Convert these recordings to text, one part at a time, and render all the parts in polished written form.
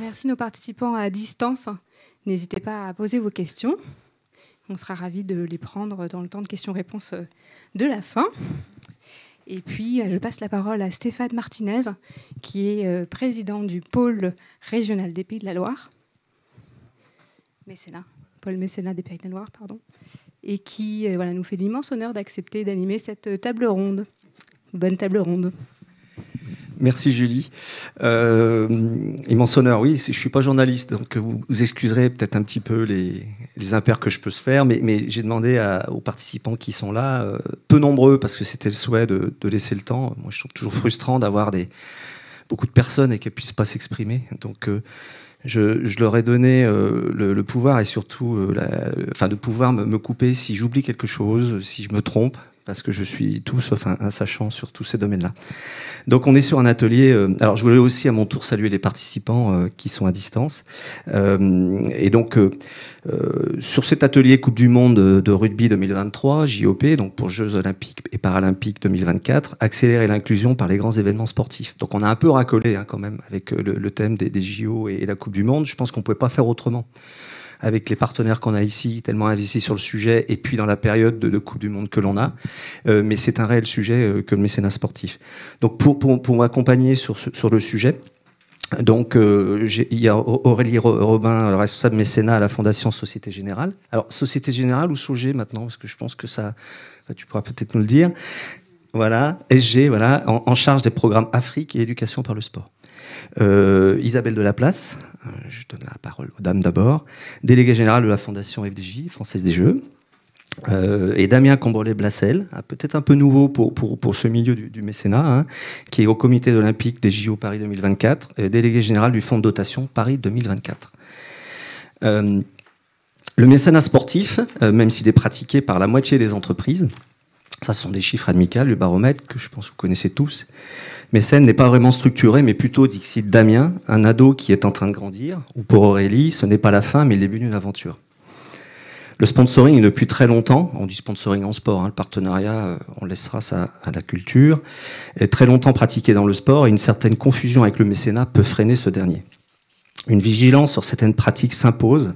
remercie nos participants à distance. N'hésitez pas à poser vos questions. On sera ravis de les prendre dans le temps de questions-réponses de la fin. Et puis, je passe la parole à Stéphane Martinez, qui est président du pôle régional des Pays de la Loire. Pôle mécénat des Pays de la Loire, pardon. Et qui nous fait l'immense honneur d'accepter d'animer cette table ronde. Bonne table ronde. Merci Julie. Immense honneur, oui, je ne suis pas journaliste, donc vous excuserez peut-être un petit peu les impairs que je peux se faire, mais j'ai demandé aux participants qui sont là, peu nombreux, parce que c'était le souhait de laisser le temps. Moi, je trouve toujours frustrant d'avoir beaucoup de personnes et qu'elles ne puissent pas s'exprimer. Donc, je leur ai donné le pouvoir et surtout de pouvoir me couper si j'oublie quelque chose, si je me trompe, parce que je suis tout sauf un sachant sur tous ces domaines-là. Donc on est sur un atelier... alors je voulais aussi à mon tour saluer les participants qui sont à distance. Et donc sur cet atelier Coupe du Monde de rugby 2023, JOP, donc pour Jeux Olympiques et Paralympiques 2024, accélérer l'inclusion par les grands événements sportifs. Donc on a un peu racolé quand même avec le thème des JO et la Coupe du Monde. Je pense qu'on ne pouvait pas faire autrement, avec les partenaires qu'on a ici, tellement investis sur le sujet, et puis dans la période de Coupe du Monde que l'on a. Mais c'est un réel sujet que le mécénat sportif. Donc pour m'accompagner sur le sujet, donc il y a Aurélie Robin, responsable mécénat à la Fondation Société Générale. Alors Société Générale ou SOG maintenant, parce que je pense que ça, tu pourras peut-être nous le dire. Voilà, SG, voilà, en charge des programmes Afrique et éducation par le sport. Isabelle Delaplace, je donne la parole aux dames d'abord, déléguée générale de la Fondation FDJ, Française des Jeux, et Damien Combrelé-Blassel, peut-être un peu nouveau pour ce milieu du mécénat, qui est au comité olympique des JO Paris 2024, délégué général du fonds de dotation Paris 2024. Le mécénat sportif, même s'il est pratiqué par la moitié des entreprises, ça, ce sont des chiffres amicaux, le baromètre, que je pense que vous connaissez tous. Mécène n'est pas vraiment structuré, mais plutôt, dit Damien, un ado qui est en train de grandir, ou pour Aurélie, ce n'est pas la fin, mais le début d'une aventure. Le sponsoring, depuis très longtemps, on dit sponsoring en sport, le partenariat, on laissera ça à la culture, est très longtemps pratiqué dans le sport, et une certaine confusion avec le mécénat peut freiner ce dernier. Une vigilance sur certaines pratiques s'impose,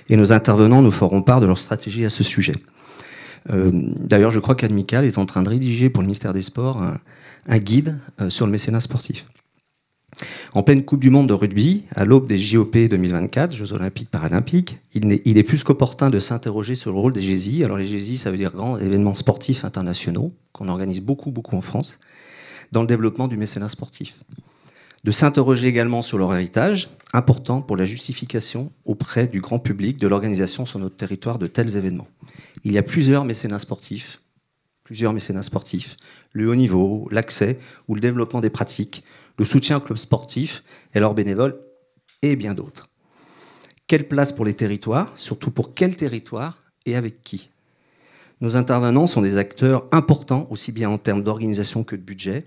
et nos intervenants nous feront part de leur stratégie à ce sujet. D'ailleurs, je crois qu'Admical est en train de rédiger pour le ministère des Sports un guide sur le mécénat sportif. En pleine Coupe du Monde de rugby, à l'aube des JOP 2024, Jeux Olympiques Paralympiques, il est plus qu'opportun de s'interroger sur le rôle des GESI. Alors les GESI, ça veut dire grands événements sportifs internationaux, qu'on organise beaucoup en France, dans le développement du mécénat sportif. De s'interroger également sur leur héritage, important pour la justification auprès du grand public de l'organisation sur notre territoire de tels événements. Il y a plusieurs mécénats sportifs, le haut niveau, l'accès ou le développement des pratiques, le soutien aux clubs sportifs et leurs bénévoles, et bien d'autres. Quelle place pour les territoires, surtout pour quel territoire et avec qui? Nos intervenants sont des acteurs importants, aussi bien en termes d'organisation que de budget,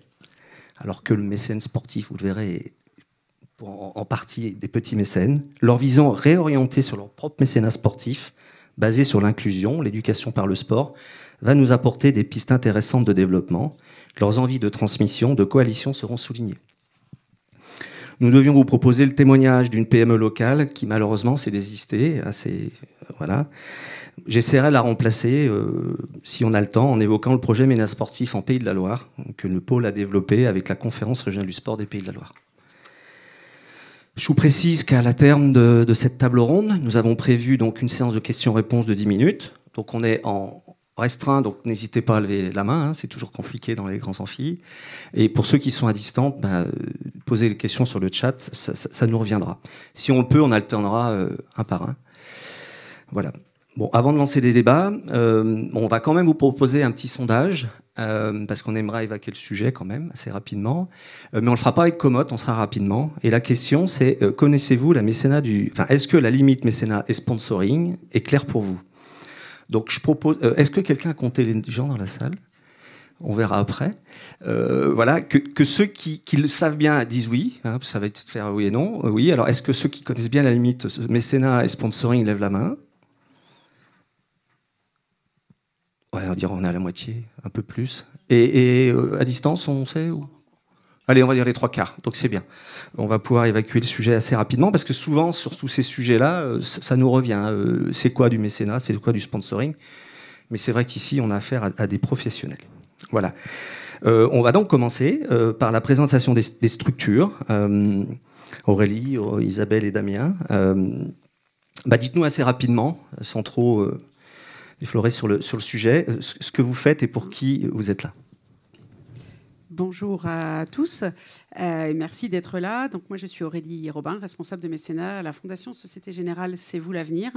alors que le mécène sportif, vous le verrez, est en partie des petits mécènes. Leur vision réorientée sur leur propre mécénat sportif, basée sur l'inclusion, l'éducation par le sport, va nous apporter des pistes intéressantes de développement. Leurs envies de transmission, de coalition seront soulignées. Nous devions vous proposer le témoignage d'une PME locale qui malheureusement s'est désistée. Voilà. J'essaierai de la remplacer, si on a le temps, en évoquant le projet mécénat sportif en Pays de la Loire, que le pôle a développé avec la conférence régionale du sport des Pays de la Loire. Je vous précise qu'à la terme de cette table ronde, nous avons prévu donc une séance de questions-réponses de 10 minutes. Donc on est en restreint, donc n'hésitez pas à lever la main, c'est toujours compliqué dans les grands amphis. Et pour ceux qui sont à distance, posez les questions sur le chat, ça nous reviendra. Si on le peut, on alternera un par un. Voilà. Bon, avant de lancer des débats, on va quand même vous proposer un petit sondage, parce qu'on aimerait évacuer le sujet quand même, assez rapidement. Mais on ne le fera pas avec Comote, on sera rapidement. Et la question, c'est, connaissez-vous la mécénat est-ce que la limite mécénat et sponsoring est claire pour vous? Donc je propose, est-ce que quelqu'un a compté les gens dans la salle? On verra après. Voilà, que ceux qui le savent bien disent oui, ça va être faire oui et non. Oui, alors est-ce que ceux qui connaissent bien la limite mécénat et sponsoring lèvent la main? Ouais, on dirait on est à la moitié, un peu plus. Et à distance, on sait où? Allez, on va dire les 3/4, donc c'est bien. On va pouvoir évacuer le sujet assez rapidement, parce que souvent, sur tous ces sujets-là, ça nous revient. C'est quoi du mécénat, c'est quoi du sponsoring? Mais c'est vrai qu'ici, on a affaire à des professionnels. Voilà. On va donc commencer par la présentation des structures. Aurélie, Isabelle et Damien. Dites-nous assez rapidement, sans trop déflorer sur le sujet, ce que vous faites et pour qui vous êtes là. Bonjour à tous, merci d'être là. Donc moi je suis Aurélie Robin, responsable de mécénat à la Fondation Société Générale C'est vous l'avenir,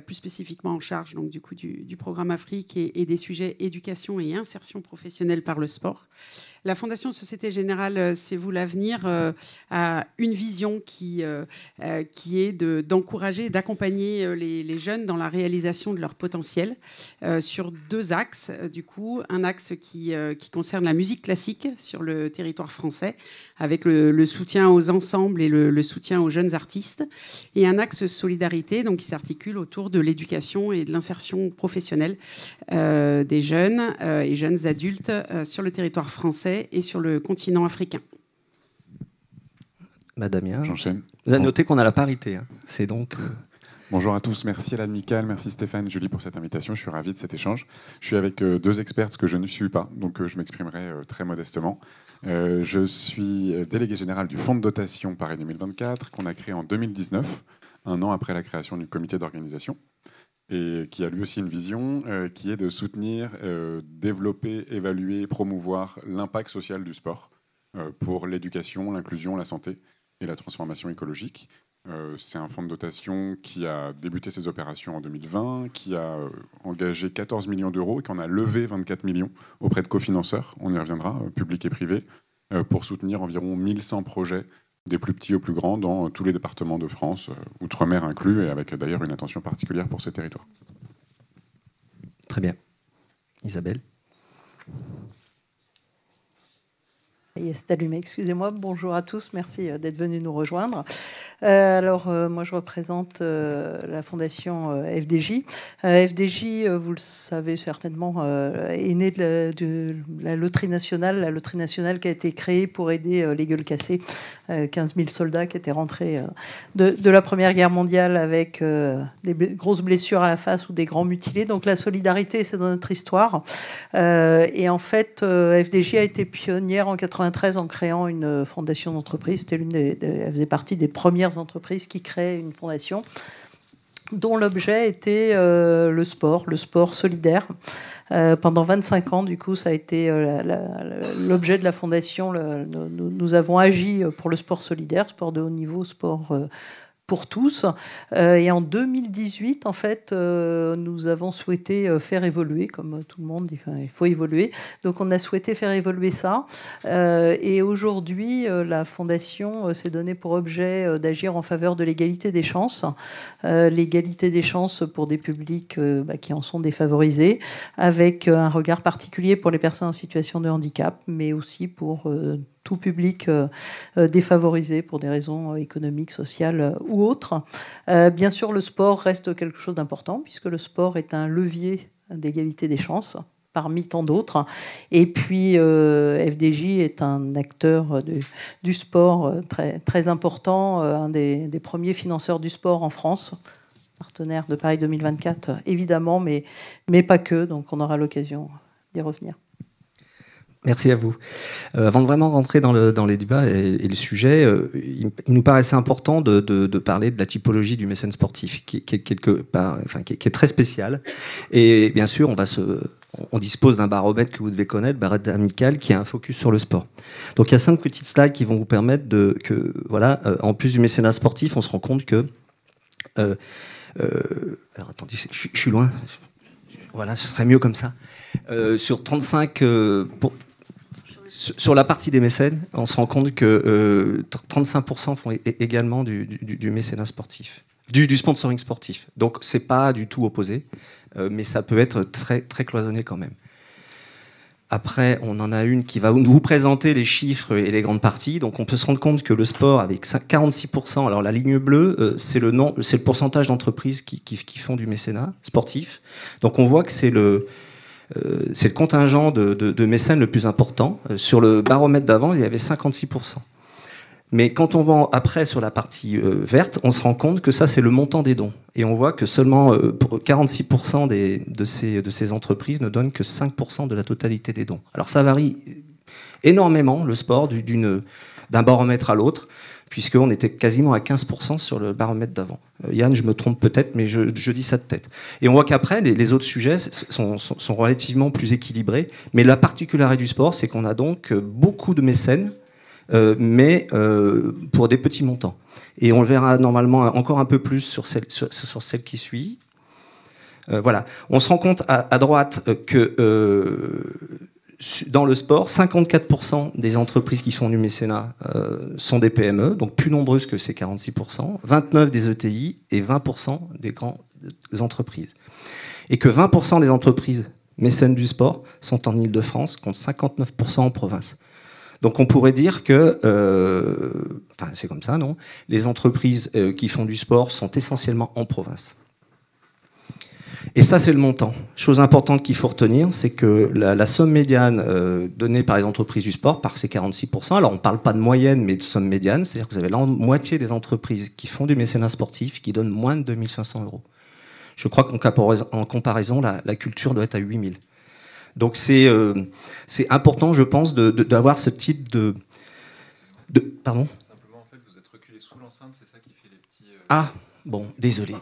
plus spécifiquement en charge donc, du programme Afrique et des sujets éducation et insertion professionnelle par le sport. La Fondation Société Générale C'est vous l'avenir a une vision qui est d'encourager et d'accompagner les jeunes dans la réalisation de leur potentiel sur 2 axes. Du coup, un axe qui concerne la musique classique sur le territoire français, avec le soutien aux ensembles et le soutien aux jeunes artistes, et un axe solidarité donc, qui s'articule autour de l'éducation et de l'insertion professionnelle des jeunes et jeunes adultes sur le territoire français et sur le continent africain. Madame, j'enchaîne. Vous avez noté qu'on a la parité. Hein. C'est donc... Bonjour à tous, merci Alain Michael, merci Stéphane et Julie pour cette invitation, je suis ravi de cet échange. Je suis avec 2 experts que je ne suis pas, donc je m'exprimerai très modestement. Je suis délégué général du Fonds de dotation Paris 2024 qu'on a créé en 2019, un an après la création du comité d'organisation, et qui a lui aussi une vision qui est de soutenir, développer, évaluer, promouvoir l'impact social du sport pour l'éducation, l'inclusion, la santé et la transformation écologique. C'est un fonds de dotation qui a débuté ses opérations en 2020, qui a engagé 14 millions d'euros et qui en a levé 24 millions auprès de cofinanceurs, on y reviendra, publics et privés, pour soutenir environ 1100 projets, des plus petits aux plus grands, dans tous les départements de France, outre-mer inclus, et avec d'ailleurs une attention particulière pour ces territoires. Très bien. Isabelle? C'est allumé, excusez-moi. Bonjour à tous, merci d'être venus nous rejoindre. Moi, je représente la fondation FDJ. FDJ, vous le savez certainement, est née de la loterie nationale qui a été créée pour aider les gueules cassées, 15 000 soldats qui étaient rentrés de la Première Guerre mondiale avec des grosses blessures à la face ou des grands mutilés. Donc la solidarité, c'est dans notre histoire. Et en fait, FDJ a été pionnière en 93 en créant une fondation d'entreprise. Elle faisait partie des premières entreprises qui créaient une fondation dont l'objet était le sport solidaire. Pendant 25 ans, du coup, ça a été l'objet de la fondation. Nous avons agi pour le sport solidaire, sport de haut niveau, sport pour tous. Et en 2018, en fait, nous avons souhaité faire évoluer, comme tout le monde dit, il faut évoluer. Donc on a souhaité faire évoluer ça. Et aujourd'hui, la Fondation s'est donnée pour objet d'agir en faveur de l'égalité des chances. L'égalité des chances pour des publics qui en sont défavorisés, avec un regard particulier pour les personnes en situation de handicap, mais aussi pour tout public défavorisé pour des raisons économiques, sociales ou autres. Bien sûr, le sport reste quelque chose d'important, puisque le sport est un levier d'égalité des chances, parmi tant d'autres. Et puis, FDJ est un acteur du sport très, très important, un des premiers financeurs du sport en France, partenaire de Paris 2024, évidemment, mais pas que, donc on aura l'occasion d'y revenir. Merci à vous. Avant de vraiment rentrer dans les débats et le sujet, il nous paraissait important de parler de la typologie du mécène sportif, qui est très spéciale. Et bien sûr, on dispose d'un baromètre que vous devez connaître, le baromètre amical, qui a un focus sur le sport. Donc il y a 5 petites slides qui vont vous permettre en plus du mécénat sportif, on se rend compte que... alors attendez, je suis loin. Voilà, ce serait mieux comme ça. Sur 35... Sur la partie des mécènes, on se rend compte que 35% font également du mécénat sportif, du sponsoring sportif. Donc c'est pas du tout opposé, mais ça peut être très, très cloisonné quand même. Après, on en a une qui va vous présenter les chiffres et les grandes parties. Donc on peut se rendre compte que le sport, avec 46%, alors la ligne bleue, c'est le pourcentage d'entreprises qui font du mécénat sportif. Donc on voit que c'est c'est le contingent de mécènes le plus important. Sur le baromètre d'avant, il y avait 56%. Mais quand on va après sur la partie verte, on se rend compte que ça, c'est le montant des dons. Et on voit que seulement 46% de ces entreprises ne donnent que 5% de la totalité des dons. Alors ça varie énormément, le sport, d'un baromètre à l'autre, puisqu'on était quasiment à 15% sur le baromètre d'avant. Yann, je me trompe peut-être, mais je dis ça de tête. Et on voit qu'après, les autres sujets sont relativement plus équilibrés. Mais la particularité du sport, c'est qu'on a donc beaucoup de mécènes, mais pour des petits montants. Et on le verra normalement encore un peu plus sur celle qui suit. Voilà. On se rend compte à droite que dans le sport, 54% des entreprises qui font du mécénat sont des PME, donc plus nombreuses que ces 46%, 29% des ETI et 20% des grandes entreprises. Et que 20% des entreprises mécènes du sport sont en Île-de-France, contre 59% en province. Donc on pourrait dire que, enfin c'est comme ça, non ? Les entreprises qui font du sport sont essentiellement en province. Et ça, c'est le montant. Chose importante qu'il faut retenir, c'est que la somme médiane donnée par les entreprises du sport, par ces 46%, alors on ne parle pas de moyenne, mais de somme médiane, c'est-à-dire que vous avez la moitié des entreprises qui font du mécénat sportif qui donnent moins de 2 500 €. Je crois qu'en comparaison, la culture doit être à 8 000. Donc c'est important, je pense, d'avoir ce type de... Pardon ? Simplement, en fait, vous êtes reculé sous l'enceinte, c'est ça qui fait les petits... Ah, bon, désolé.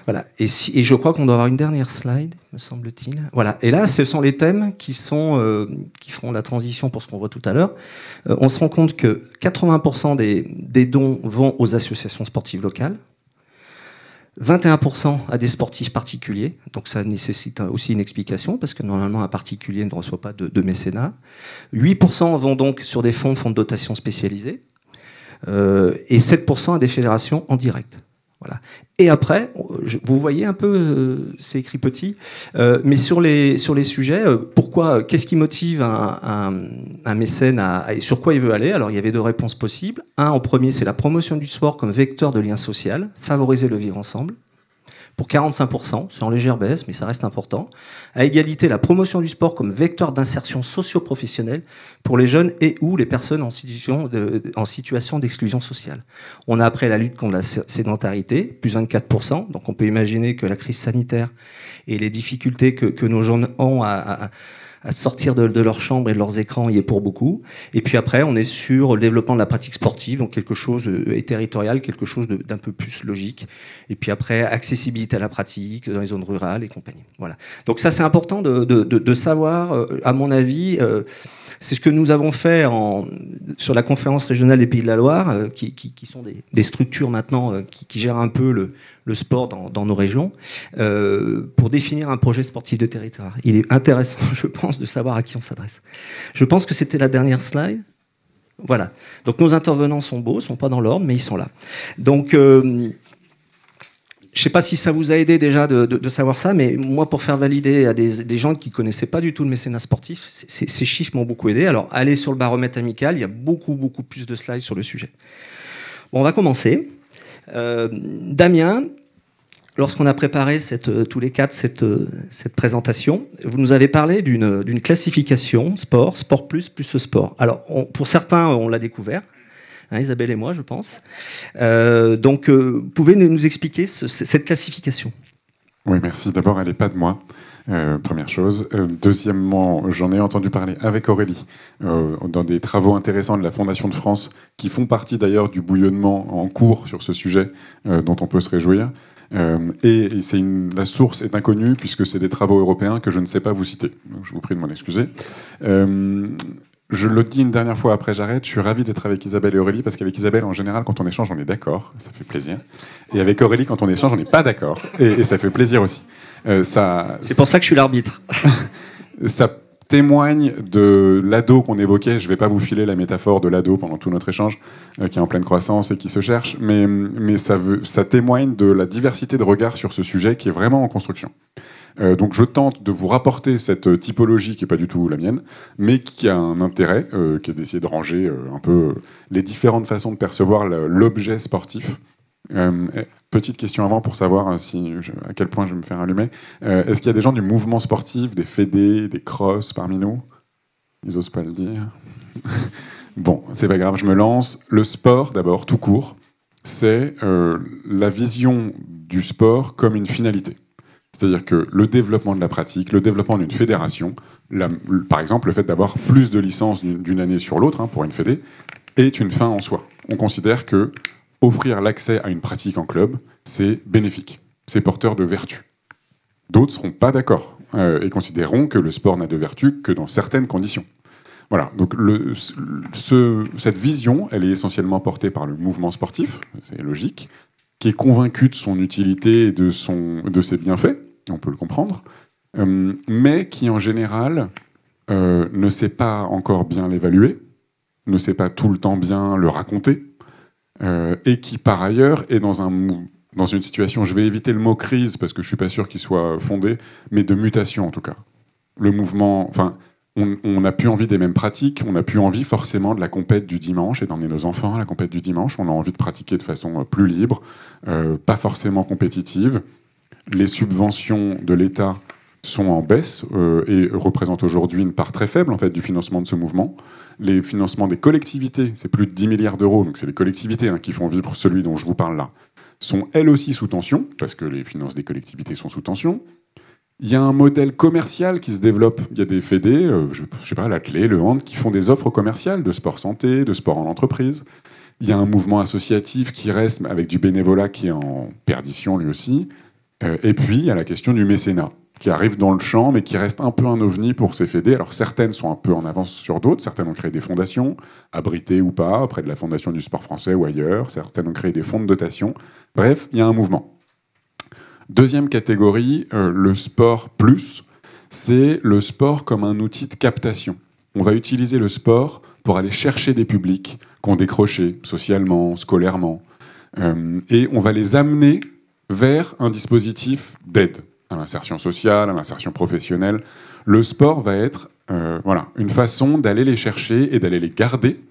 Voilà. Et je crois qu'on doit avoir une dernière slide, me semble-t-il. Voilà. Et là, ce sont les thèmes qui feront la transition pour ce qu'on voit tout à l'heure. On se rend compte que 80% des dons vont aux associations sportives locales. 21% à des sportifs particuliers, donc ça nécessite aussi une explication, parce que normalement un particulier ne reçoit pas de mécénat. 8% vont donc sur des fonds de dotation spécialisés, et 7% à des fédérations en direct. Voilà. Et après, vous voyez un peu, c'est écrit petit, mais sur les sujets, qu'est-ce qui motive un mécène et sur quoi il veut aller ? Alors il y avait deux réponses possibles. En premier, c'est la promotion du sport comme vecteur de lien social, favoriser le vivre ensemble. Pour 45%, c'est en légère baisse, mais ça reste important. À égalité, la promotion du sport comme vecteur d'insertion socio-professionnelle pour les jeunes et ou les personnes en situation d'exclusion sociale. On a après la lutte contre la sédentarité, plus 24%. Donc on peut imaginer que la crise sanitaire et les difficultés que nos jeunes ont à sortir de leur chambre et de leurs écrans y est pour beaucoup. Et puis après, on est sur le développement de la pratique sportive, donc quelque chose et territorial, quelque chose d'un peu plus logique. Et puis après, accessibilité à la pratique dans les zones rurales et compagnie. Voilà. Donc ça, c'est important de savoir, à mon avis, c'est ce que nous avons fait sur la conférence régionale des Pays de la Loire, qui sont des structures maintenant qui gèrent un peu le sport dans nos régions, pour définir un projet sportif de territoire. Il est intéressant, je pense, de savoir à qui on s'adresse. Je pense que c'était la dernière slide. Voilà. Donc nos intervenants sont beaux, sont pas dans l'ordre, mais ils sont là. Donc, je ne sais pas si ça vous a aidé déjà de savoir ça, mais moi, pour faire valider à des gens qui ne connaissaient pas du tout le mécénat sportif, ces chiffres m'ont beaucoup aidé. Alors, allez sur le baromètre amical, il y a beaucoup plus de slides sur le sujet. Bon, on va commencer. Damien, lorsqu'on a préparé tous les quatre cette présentation, vous nous avez parlé d'une classification sport plus sport. Alors, pour certains, on l'a découvert, hein, Isabelle et moi, je pense. Donc, pouvez nous expliquer cette classification ? Oui, merci. D'abord, elle n'est pas de moi. Première chose. Deuxièmement, j'en ai entendu parler avec Aurélie dans des travaux intéressants de la Fondation de France, qui font partie d'ailleurs du bouillonnement en cours sur ce sujet, dont on peut se réjouir. Et la source est inconnue, puisque c'est des travaux européens que je ne sais pas vous citer. Donc, je vous prie de m'en excuser. Je le dis une dernière fois, après j'arrête. Je suis ravi d'être avec Isabelle et Aurélie, parce qu'avec Isabelle, en général, quand on échange, on est d'accord. Ça fait plaisir. Et avec Aurélie, quand on échange, on n'est pas d'accord. Et ça fait plaisir aussi. C'est pour ça que je suis l'arbitre. Ça témoigne de l'ado qu'on évoquait. Je ne vais pas vous filer la métaphore de l'ado pendant tout notre échange, qui est en pleine croissance et qui se cherche, mais ça témoigne de la diversité de regards sur ce sujet qui est vraiment en construction. Donc je tente de vous rapporter cette typologie qui n'est pas du tout la mienne, mais qui a un intérêt, qui est d'essayer de ranger un peu les différentes façons de percevoir l'objet sportif. Petite question avant pour savoir à quel point je vais me faire allumer. Est-ce qu'il y a des gens du mouvement sportif, des fédés, des crosses parmi nous? Ils osent pas le dire. Bon, c'est pas grave, je me lance. Le sport, d'abord, tout court, c'est la vision du sport comme une finalité. C'est-à-dire que le développement de la pratique, le développement d'une fédération, par exemple, le fait d'avoir plus de licences d'une année sur l'autre, hein, pour une fédé, est une fin en soi. On considère que offrir l'accès à une pratique en club, c'est bénéfique, c'est porteur de vertu. D'autres ne seront pas d'accord et considéreront que le sport n'a de vertu que dans certaines conditions. Voilà, donc cette vision, elle est essentiellement portée par le mouvement sportif, c'est logique, qui est convaincu de son utilité et de ses bienfaits, on peut le comprendre, mais qui en général ne sait pas encore bien l'évaluer, ne sait pas tout le temps bien le raconter, et qui par ailleurs est dans une situation, je vais éviter le mot crise parce que je suis pas sûr qu'il soit fondé, mais de mutation en tout cas. Le mouvement, enfin, on n'a plus envie des mêmes pratiques, on n'a plus envie forcément de la compète du dimanche et d'emmener nos enfants à la compète du dimanche. On a envie de pratiquer de façon plus libre, pas forcément compétitive. Les subventions de l'État sont en baisse et représentent aujourd'hui une part très faible en fait du financement de ce mouvement. Les financements des collectivités, c'est plus de 10 milliards d'euros, donc c'est les collectivités qui font vivre celui dont je vous parle là, sont elles aussi sous tension, parce que les finances des collectivités sont sous tension. Il y a un modèle commercial qui se développe. Il y a des fédés, je sais pas, l'athlé, le hand, qui font des offres commerciales de sport santé, de sport en entreprise. Il y a un mouvement associatif qui reste avec du bénévolat qui est en perdition lui aussi. Et puis, il y a la question du mécénat, qui arrive dans le champ, mais qui reste un peu un ovni pour ces fédés. Alors, certaines sont un peu en avance sur d'autres. Certaines ont créé des fondations, abritées ou pas, près de la Fondation du sport français ou ailleurs. Certaines ont créé des fonds de dotation. Bref, il y a un mouvement. Deuxième catégorie, le sport plus, c'est le sport comme un outil de captation. On va utiliser le sport pour aller chercher des publics qui ont décroché socialement, scolairement, et on va les amener vers un dispositif d'aide à l'insertion sociale, à l'insertion professionnelle. Le sport va être une façon d'aller les chercher et d'aller les garder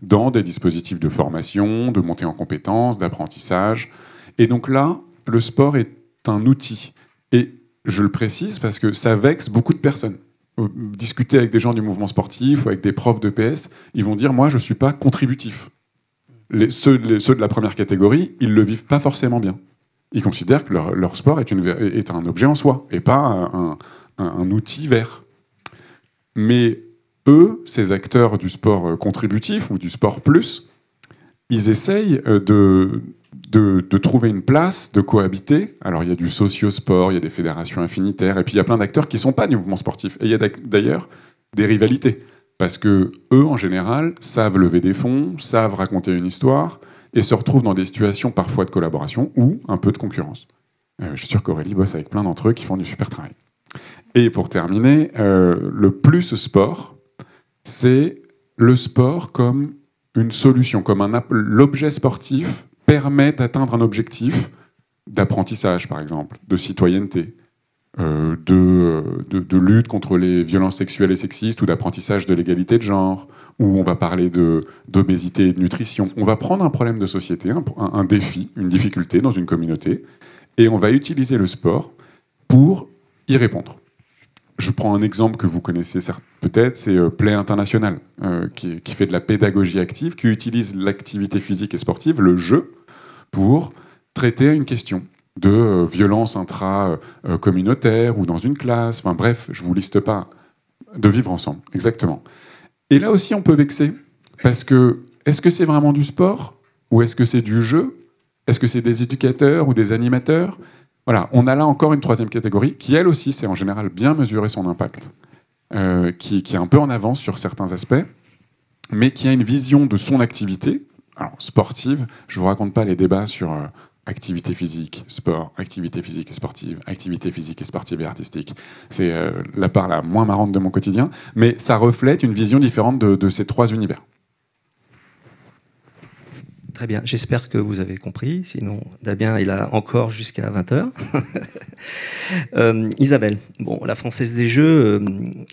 dans des dispositifs de formation, de montée en compétences, d'apprentissage. Et donc là, le sport est un outil. Et je le précise parce que ça vexe beaucoup de personnes. Discuter avec des gens du mouvement sportif ou avec des profs de PS, ils vont dire « moi, je ne suis pas contributif ». Ceux de la première catégorie, ils ne le vivent pas forcément bien. Ils considèrent que leur sport est un objet en soi et pas un outil vert. Mais eux, ces acteurs du sport contributif ou du sport plus, ils essayent de trouver une place, de cohabiter. Alors il y a du socio-sport, il y a des fédérations infinitaires, et puis il y a plein d'acteurs qui ne sont pas du mouvement sportif. Et il y a d'ailleurs des rivalités, parce que eux, en général, savent lever des fonds, savent raconter une histoire, et se retrouvent dans des situations parfois de collaboration ou un peu de concurrence. Je suis sûr qu'Aurélie bosse avec plein d'entre eux qui font du super travail. Et pour terminer, le plus sport, c'est le sport comme une solution, comme l'objet sportif permet d'atteindre un objectif d'apprentissage, par exemple, de citoyenneté, de lutte contre les violences sexuelles et sexistes ou d'apprentissage de l'égalité de genre, où on va parler d'obésité et de nutrition. On va prendre un problème de société, un défi, une difficulté dans une communauté, et on va utiliser le sport pour y répondre. Je prends un exemple que vous connaissez peut-être, c'est Play International, qui fait de la pédagogie active, qui utilise l'activité physique et sportive, le jeu, pour traiter une question de violence intra-communautaire ou dans une classe, enfin bref, je ne vous liste pas, de vivre ensemble, exactement. Et là aussi, on peut vexer, parce que est-ce que c'est vraiment du sport ou est-ce que c'est du jeu? Est-ce que c'est des éducateurs ou des animateurs? Voilà, on a là encore une troisième catégorie qui, elle aussi, sait en général bien mesurer son impact, qui est un peu en avance sur certains aspects, mais qui a une vision de son activité, alors sportive. Je ne vous raconte pas les débats sur activité physique, sport, activité physique et sportive, activité physique et sportive et artistique. C'est la part la moins marrante de mon quotidien, mais ça reflète une vision différente de ces trois univers. Très bien, j'espère que vous avez compris, sinon Damien est là encore jusqu'à 20h. Isabelle, bon, la Française des Jeux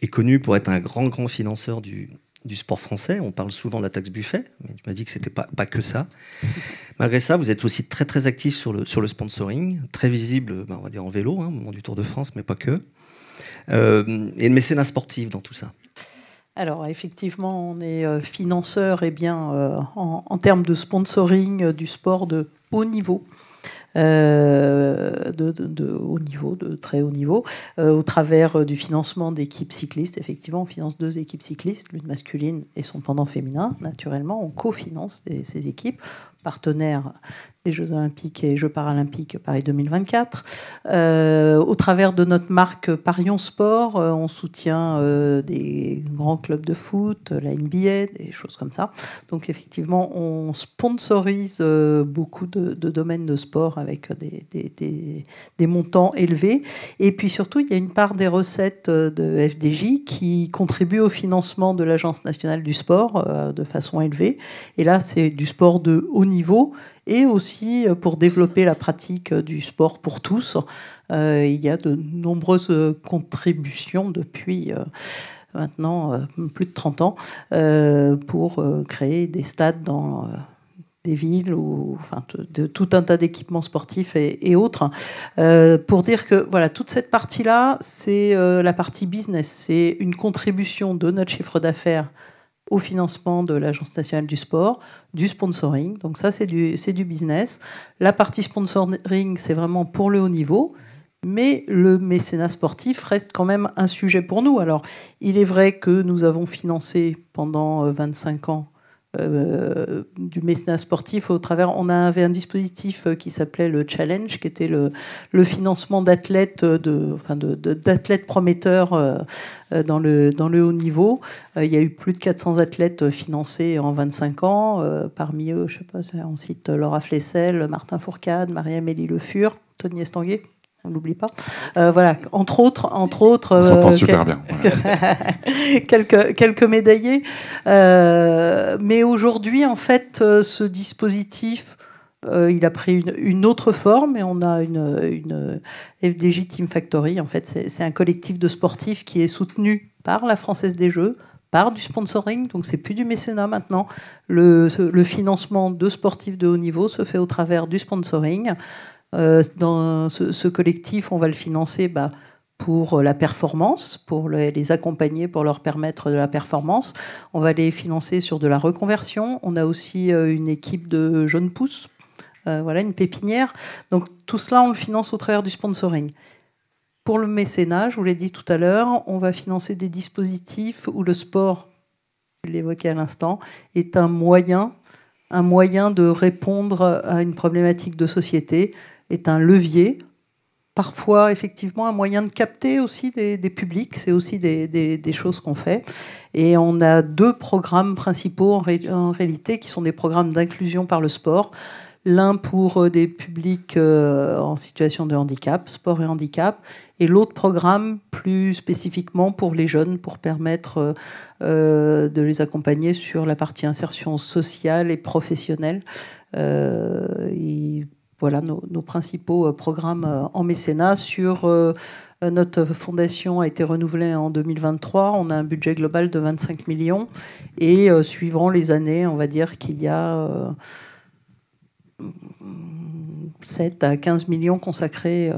est connue pour être un grand financeur du du sport français. On parle souvent de la taxe Buffet, mais tu m'as dit que c'était pas que ça. Malgré ça, vous êtes aussi très très actif sur le sponsoring, très visible, on va dire en vélo, au moment du Tour de France, mais pas que. Et le mécénat sportif dans tout ça. Alors effectivement, on est financeur en termes de sponsoring du sport de haut niveau. De haut niveau, de très haut niveau, au travers du financement d'équipes cyclistes. Effectivement, on finance 2 équipes cyclistes, l'une masculine et son pendant féminin. Naturellement, on cofinance ces équipes, partenaires des Jeux Olympiques et Jeux Paralympiques Paris 2024. Au travers de notre marque Parions Sport, on soutient des grands clubs de foot, la NBA, des choses comme ça. Donc effectivement, on sponsorise beaucoup de domaines de sport avec des montants élevés. Et puis surtout, il y a une part des recettes de FDJ qui contribue au financement de l'Agence nationale du sport de façon élevée. Et là, c'est du sport de haut niveau, et aussi pour développer la pratique du sport pour tous. Il y a de nombreuses contributions depuis maintenant plus de 30 ans pour créer des stades dans des villes, de tout un tas d'équipements sportifs et autres. Pour dire que voilà, toute cette partie-là, c'est la partie business. C'est une contribution de notre chiffre d'affaires au financement de l'Agence nationale du sport, du sponsoring. Donc ça, c'est du business. La partie sponsoring, c'est vraiment pour le haut niveau. Mais le mécénat sportif reste quand même un sujet pour nous. Alors, il est vrai que nous avons financé pendant 25 ans du mécénat sportif au travers. On avait un dispositif qui s'appelait le Challenge, qui était le financement d'athlètes, d'athlètes prometteurs dans le haut niveau. Il y a eu plus de 400 athlètes financés en 25 ans. Parmi eux, je sais pas, on cite Laura Flessel, Martin Fourcade, Marie-Amélie Le Fur, Tony Estanguet. On ne l'oublie pas. Voilà, entre autres. On s'entend super bien. quelques médaillés. Mais aujourd'hui, en fait, ce dispositif, il a pris une autre forme, et on a une FDJ Team Factory. En fait, c'est un collectif de sportifs qui est soutenu par la Française des Jeux, par du sponsoring, donc c'est plus du mécénat maintenant. Le financement de sportifs de haut niveau se fait au travers du sponsoring. Dans ce collectif, on va le financer pour la performance, pour les accompagner, pour leur permettre de la performance. On va les financer sur de la reconversion. On a aussi une équipe de jeunes pousses, une pépinière. Donc tout cela, on le finance au travers du sponsoring. Pour le mécénat, je vous l'ai dit tout à l'heure, on va financer des dispositifs où le sport, je l'évoquais à l'instant, est un moyen de répondre à une problématique de société, est un levier, parfois effectivement un moyen de capter aussi des publics, c'est aussi des choses qu'on fait. Et on a 2 programmes principaux en réalité qui sont des programmes d'inclusion par le sport. L'un pour des publics en situation de handicap, sport et handicap, et l'autre programme plus spécifiquement pour les jeunes, pour permettre de les accompagner sur la partie insertion sociale et professionnelle. Et voilà nos principaux programmes en mécénat. Notre fondation a été renouvelée en 2023. On a un budget global de 25 millions. Et suivant les années, on va dire qu'il y a 7 à 15 millions consacrés...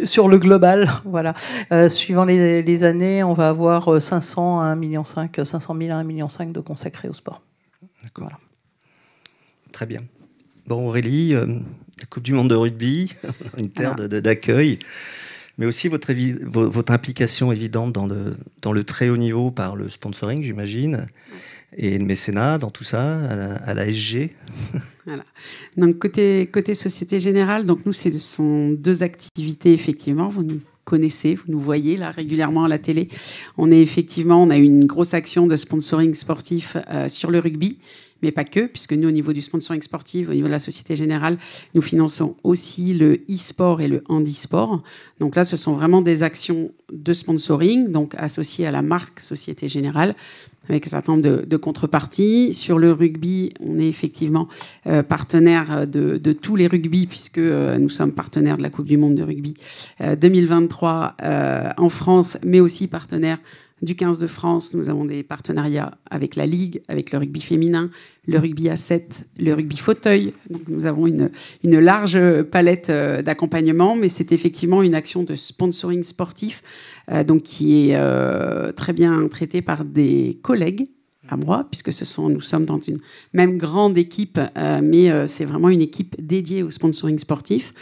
sur le global, voilà. Suivant les années, on va avoir 500 à 1,5 million, 500 000 à 1,5 million de consacrés au sport. D'accord. Voilà. Très bien. Bon, Aurélie, la Coupe du Monde de rugby, une terre d'accueil, mais aussi votre implication évidente dans le très haut niveau par le sponsoring, j'imagine, et le mécénat dans tout ça, à la SG. Voilà. Donc, côté Société Générale, donc nous, ce sont 2 activités, effectivement. Vous nous connaissez, vous nous voyez là régulièrement à la télé. On a eu une grosse action de sponsoring sportif sur le rugby, mais pas que, puisque nous, au niveau du sponsoring sportif, au niveau de la Société Générale, nous finançons aussi le e-sport et le handisport. Donc là, ce sont vraiment des actions de sponsoring, donc associées à la marque Société Générale, avec un certain nombre de contreparties. Sur le rugby, on est effectivement partenaire de tous les rugby, puisque nous sommes partenaires de la Coupe du Monde de rugby 2023 en France, mais aussi partenaire du 15 de France, nous avons des partenariats avec la Ligue, avec le rugby féminin, le rugby à 7, le rugby fauteuil. Donc nous avons une large palette d'accompagnement, mais c'est effectivement une action de sponsoring sportif donc qui est très bien traitée par des collègues à moi, puisque nous sommes dans une même grande équipe, mais c'est vraiment une équipe dédiée au sponsoring sportif.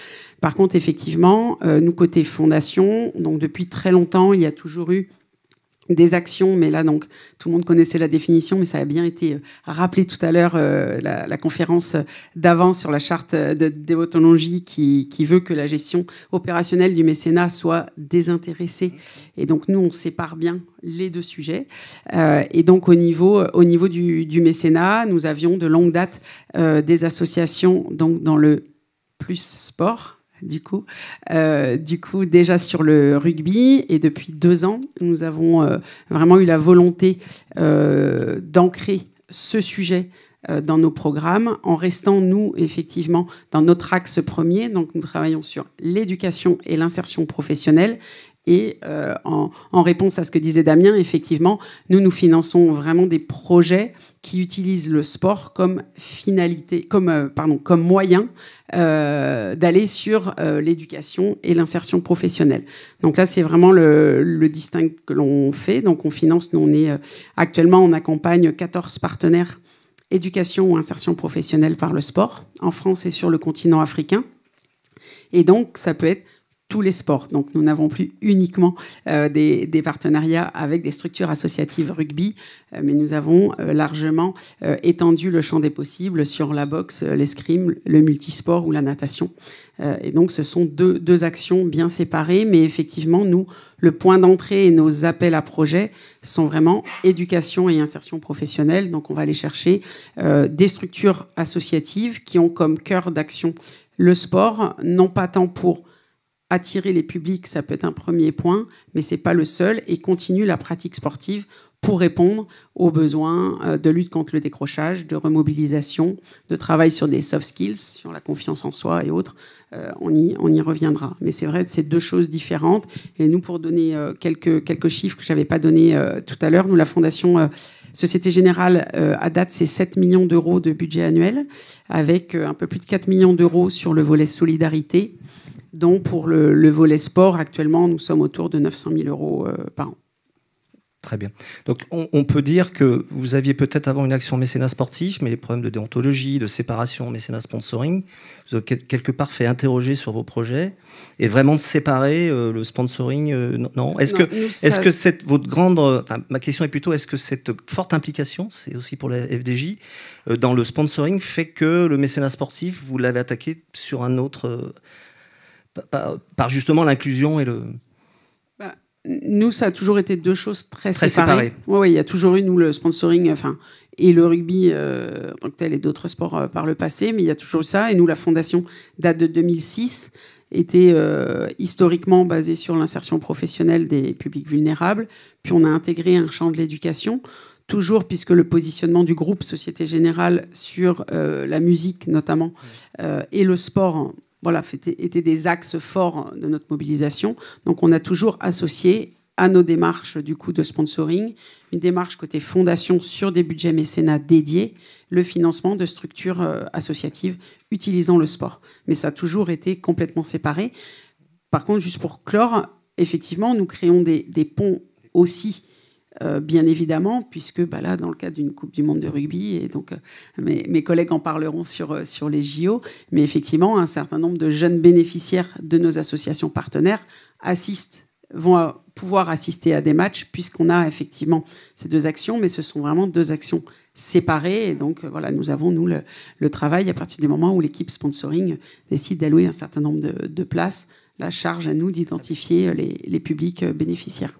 Par contre, effectivement, nous, côté fondation, donc depuis très longtemps, il y a toujours eu des actions, mais là, donc, tout le monde connaissait la définition, mais ça a bien été rappelé tout à l'heure, la conférence d'avant sur la charte de déontologie qui veut que la gestion opérationnelle du mécénat soit désintéressée. Et donc, nous, on sépare bien les deux sujets. Et donc, au niveau du mécénat, nous avions de longue date des associations donc, dans le plus sport, du coup, déjà sur le rugby. Et depuis 2 ans, nous avons vraiment eu la volonté d'ancrer ce sujet dans nos programmes, en restant, nous, effectivement, dans notre axe premier. Donc, nous travaillons sur l'éducation et l'insertion professionnelle. Et en réponse à ce que disait Damien, effectivement, nous finançons vraiment des projets qui utilisent le sport comme finalité, comme moyen d'aller sur l'éducation et l'insertion professionnelle. Donc là, c'est vraiment le distinct que l'on fait. Donc on finance, actuellement, on accompagne 14 partenaires éducation ou insertion professionnelle par le sport, en France et sur le continent africain. Et donc, ça peut être tous les sports. Donc, nous n'avons plus uniquement des partenariats avec des structures associatives rugby, mais nous avons largement étendu le champ des possibles sur la boxe, l'escrime, le multisport ou la natation. Et donc, ce sont deux actions bien séparées, mais effectivement, nous, le point d'entrée et nos appels à projets sont vraiment éducation et insertion professionnelle. Donc, on va aller chercher des structures associatives qui ont comme cœur d'action le sport, non pas tant pour attirer les publics, ça peut être un premier point, mais ce n'est pas le seul, et continue la pratique sportive pour répondre aux besoins de lutte contre le décrochage, de remobilisation, de travail sur des soft skills, sur la confiance en soi et autres. On y reviendra. Mais c'est vrai que c'est 2 choses différentes. Et nous, pour donner quelques chiffres que je n'avais pas donnés tout à l'heure, nous, la Fondation Société Générale, à date, c'est 7 millions d'euros de budget annuel, avec un peu plus de 4 millions d'euros sur le volet solidarité. Donc, pour le volet sport, actuellement, nous sommes autour de 900 000 euros par an. Très bien. Donc, on peut dire que vous aviez peut-être avant une action mécénat sportif, mais les problèmes de déontologie, de séparation, mécénat sponsoring, vous avez quelque part fait interroger sur vos projets et vraiment de séparer le sponsoring. Non. Est-ce que votre grande. Enfin, ma question est plutôt est-ce que cette forte implication, c'est aussi pour la FDJ, dans le sponsoring, fait que le mécénat sportif, vous l'avez attaqué sur un autre. Par justement l'inclusion et le... Nous, ça a toujours été 2 choses très séparées. Oui, il y a toujours eu, nous, le sponsoring et le rugby en tant que tel et d'autres sports par le passé, mais il y a toujours eu ça. Et nous, la fondation date de 2006, était historiquement basée sur l'insertion professionnelle des publics vulnérables. Puis on a intégré un champ de l'éducation, toujours puisque le positionnement du groupe Société Générale sur la musique notamment et le sport... étaient des axes forts de notre mobilisation. Donc, on a toujours associé à nos démarches du coup de sponsoring une démarche côté fondation sur des budgets mécénat dédiés, le financement de structures associatives utilisant le sport. Mais ça a toujours été complètement séparé. Par contre, juste pour clore, effectivement, nous créons des ponts aussi. Bien évidemment, puisque là, dans le cadre d'une Coupe du Monde de rugby, et donc mes collègues en parleront sur les JO, mais effectivement, un certain nombre de jeunes bénéficiaires de nos associations partenaires vont pouvoir assister à des matchs, puisqu'on a effectivement ces 2 actions, mais ce sont vraiment 2 actions séparées. Et donc, nous avons, nous, le travail à partir du moment où l'équipe sponsoring décide d'allouer un certain nombre de places, la charge à nous d'identifier les publics bénéficiaires.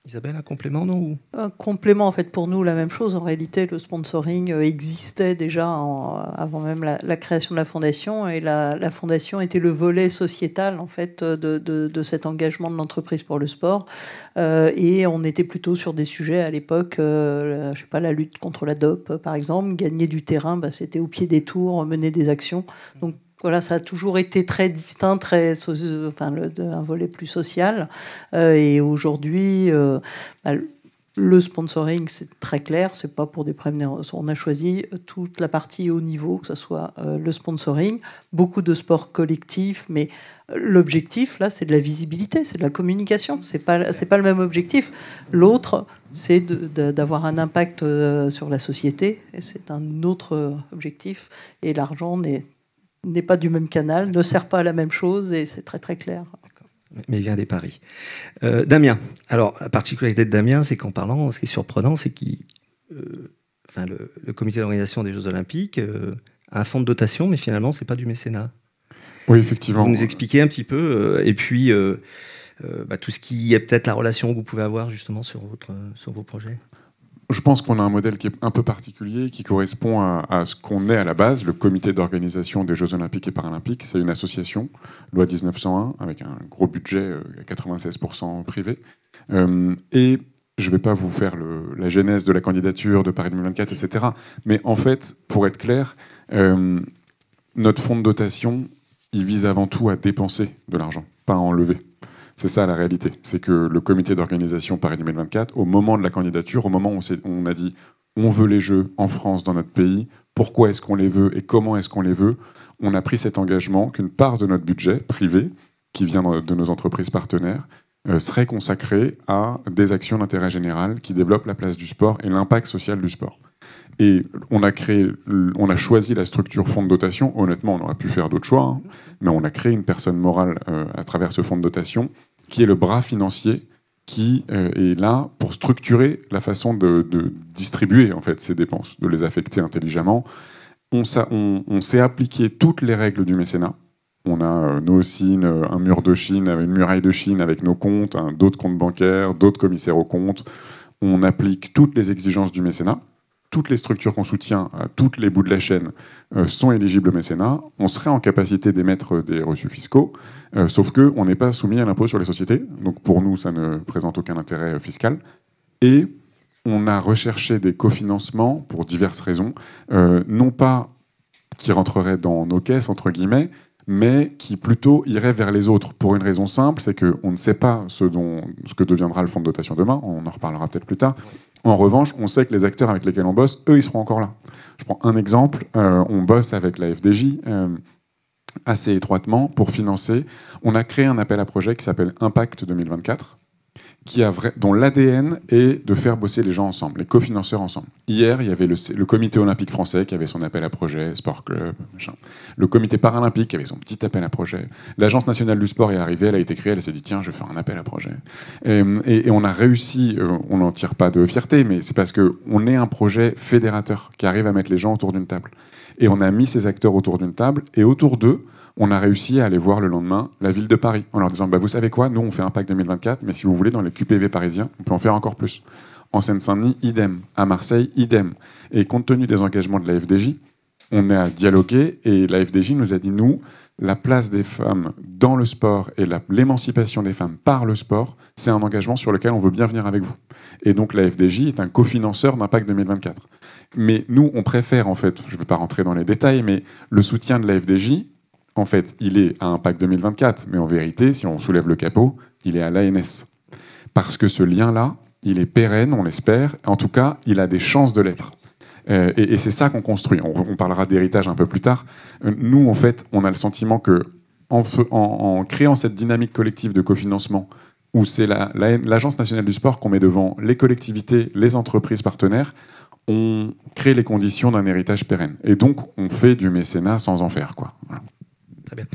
Isabelle, un complément, non? Un complément, en fait, pour nous, la même chose. En réalité, le sponsoring existait déjà avant même la création de la fondation, et la fondation était le volet sociétal, en fait, de cet engagement de l'entreprise pour le sport. Et on était plutôt sur des sujets à l'époque, la lutte contre la dope, par exemple, gagner du terrain, c'était au pied des tours, mener des actions. Donc, voilà, ça a toujours été très distinct, un volet plus social. Et aujourd'hui, Le sponsoring, c'est très clair, c'est pas pour des prévenants. On a choisi toute la partie haut niveau, que ce soit le sponsoring, beaucoup de sports collectifs, mais l'objectif, là, c'est de la visibilité, c'est de la communication. C'est pas le même objectif. L'autre, c'est d'avoir un impact sur la société, et c'est un autre objectif. Et l'argent n'est pas du même canal, ne sert pas à la même chose, et c'est très très clair. Mais vient des paris. Damien. Alors, la particularité de Damien, c'est qu'en parlant, ce qui est surprenant, c'est le comité d'organisation des Jeux Olympiques a un fonds de dotation, mais finalement, c'est pas du mécénat. Oui, effectivement. Vous nous expliquez un petit peu, et puis tout ce qui est peut-être la relation que vous pouvez avoir justement sur vos projets. Je pense qu'on a un modèle qui est un peu particulier, qui correspond à ce qu'on est à la base. Le comité d'organisation des Jeux Olympiques et Paralympiques, c'est une association, loi 1901, avec un gros budget à 96% privé. Et je ne vais pas vous faire la genèse de la candidature de Paris 2024, etc. Mais en fait, pour être clair, notre fonds de dotation, il vise avant tout à dépenser de l'argent, pas à enlever. C'est ça la réalité. C'est que le comité d'organisation Paris 2024, au moment de la candidature, au moment où on a dit on veut les Jeux en France, dans notre pays, pourquoi est-ce qu'on les veut et comment est-ce qu'on les veut, on a pris cet engagement qu'une part de notre budget privé, qui vient de nos entreprises partenaires, serait consacrée à des actions d'intérêt général qui développent la place du sport et l'impact social du sport. Et on a choisi la structure fonds de dotation. Honnêtement, on aurait pu faire d'autres choix, hein, mais on a créé une personne morale à travers ce fonds de dotation qui est le bras financier qui est là pour structurer la façon de distribuer en fait ces dépenses, de les affecter intelligemment. On s'est appliqué toutes les règles du mécénat. On a nos signes, un mur de Chine, une muraille de Chine avec nos comptes, d'autres comptes bancaires, d'autres commissaires aux comptes. On applique toutes les exigences du mécénat. Toutes les structures qu'on soutient, à tous les bouts de la chaîne, sont éligibles au mécénat. On serait en capacité d'émettre des reçus fiscaux, sauf qu'on n'est pas soumis à l'impôt sur les sociétés. Donc pour nous, ça ne présente aucun intérêt fiscal. Et on a recherché des cofinancements pour diverses raisons, non pas qui rentreraient dans nos caisses, entre guillemets, mais qui plutôt iraient vers les autres. Pour une raison simple, c'est qu'on ne sait pas ce que deviendra le fonds de dotation demain, on en reparlera peut-être plus tard. En revanche, on sait que les acteurs avec lesquels on bosse, eux, ils seront encore là. Je prends un exemple, on bosse avec la FDJ assez étroitement pour financer. On a créé un appel à projet qui s'appelle Impact 2024, dont l'ADN est de faire bosser les gens ensemble, les cofinanceurs ensemble. Hier, il y avait le comité olympique français qui avait son appel à projet, Sport Club, machin. Le comité paralympique qui avait son petit appel à projet. L'Agence nationale du sport est arrivée, elle a été créée, elle s'est dit tiens, je vais faire un appel à projet. Et on a réussi, on n'en tire pas de fierté, mais c'est parce qu'on est un projet fédérateur qui arrive à mettre les gens autour d'une table. Et on a mis ces acteurs autour d'une table, et autour d'eux, on a réussi à aller voir le lendemain la ville de Paris en leur disant vous savez quoi, nous on fait Impact 2024, mais si vous voulez, dans les QPV parisiens, on peut en faire encore plus. En Seine-Saint-Denis, idem. À Marseille, idem. Et compte tenu des engagements de la FDJ, on a dialogué et la FDJ nous a dit nous, la place des femmes dans le sport et l'émancipation des femmes par le sport, c'est un engagement sur lequel on veut bien venir avec vous. Et donc la FDJ est un cofinanceur d'Impact 2024. Mais nous, on préfère en fait, je ne vais pas rentrer dans les détails, mais le soutien de la FDJ, en fait, il est à Impact 2024, mais en vérité, si on soulève le capot, il est à l'ANS. Parce que ce lien-là, il est pérenne, on l'espère. En tout cas, il a des chances de l'être. Et c'est ça qu'on construit. On parlera d'héritage un peu plus tard. Nous, en fait, on a le sentiment que, en créant cette dynamique collective de cofinancement, où c'est l'Agence nationale du sport qu'on met devant les collectivités, les entreprises partenaires, on crée les conditions d'un héritage pérenne. Et donc, on fait du mécénat sans en faire, quoi. Voilà. Très bien.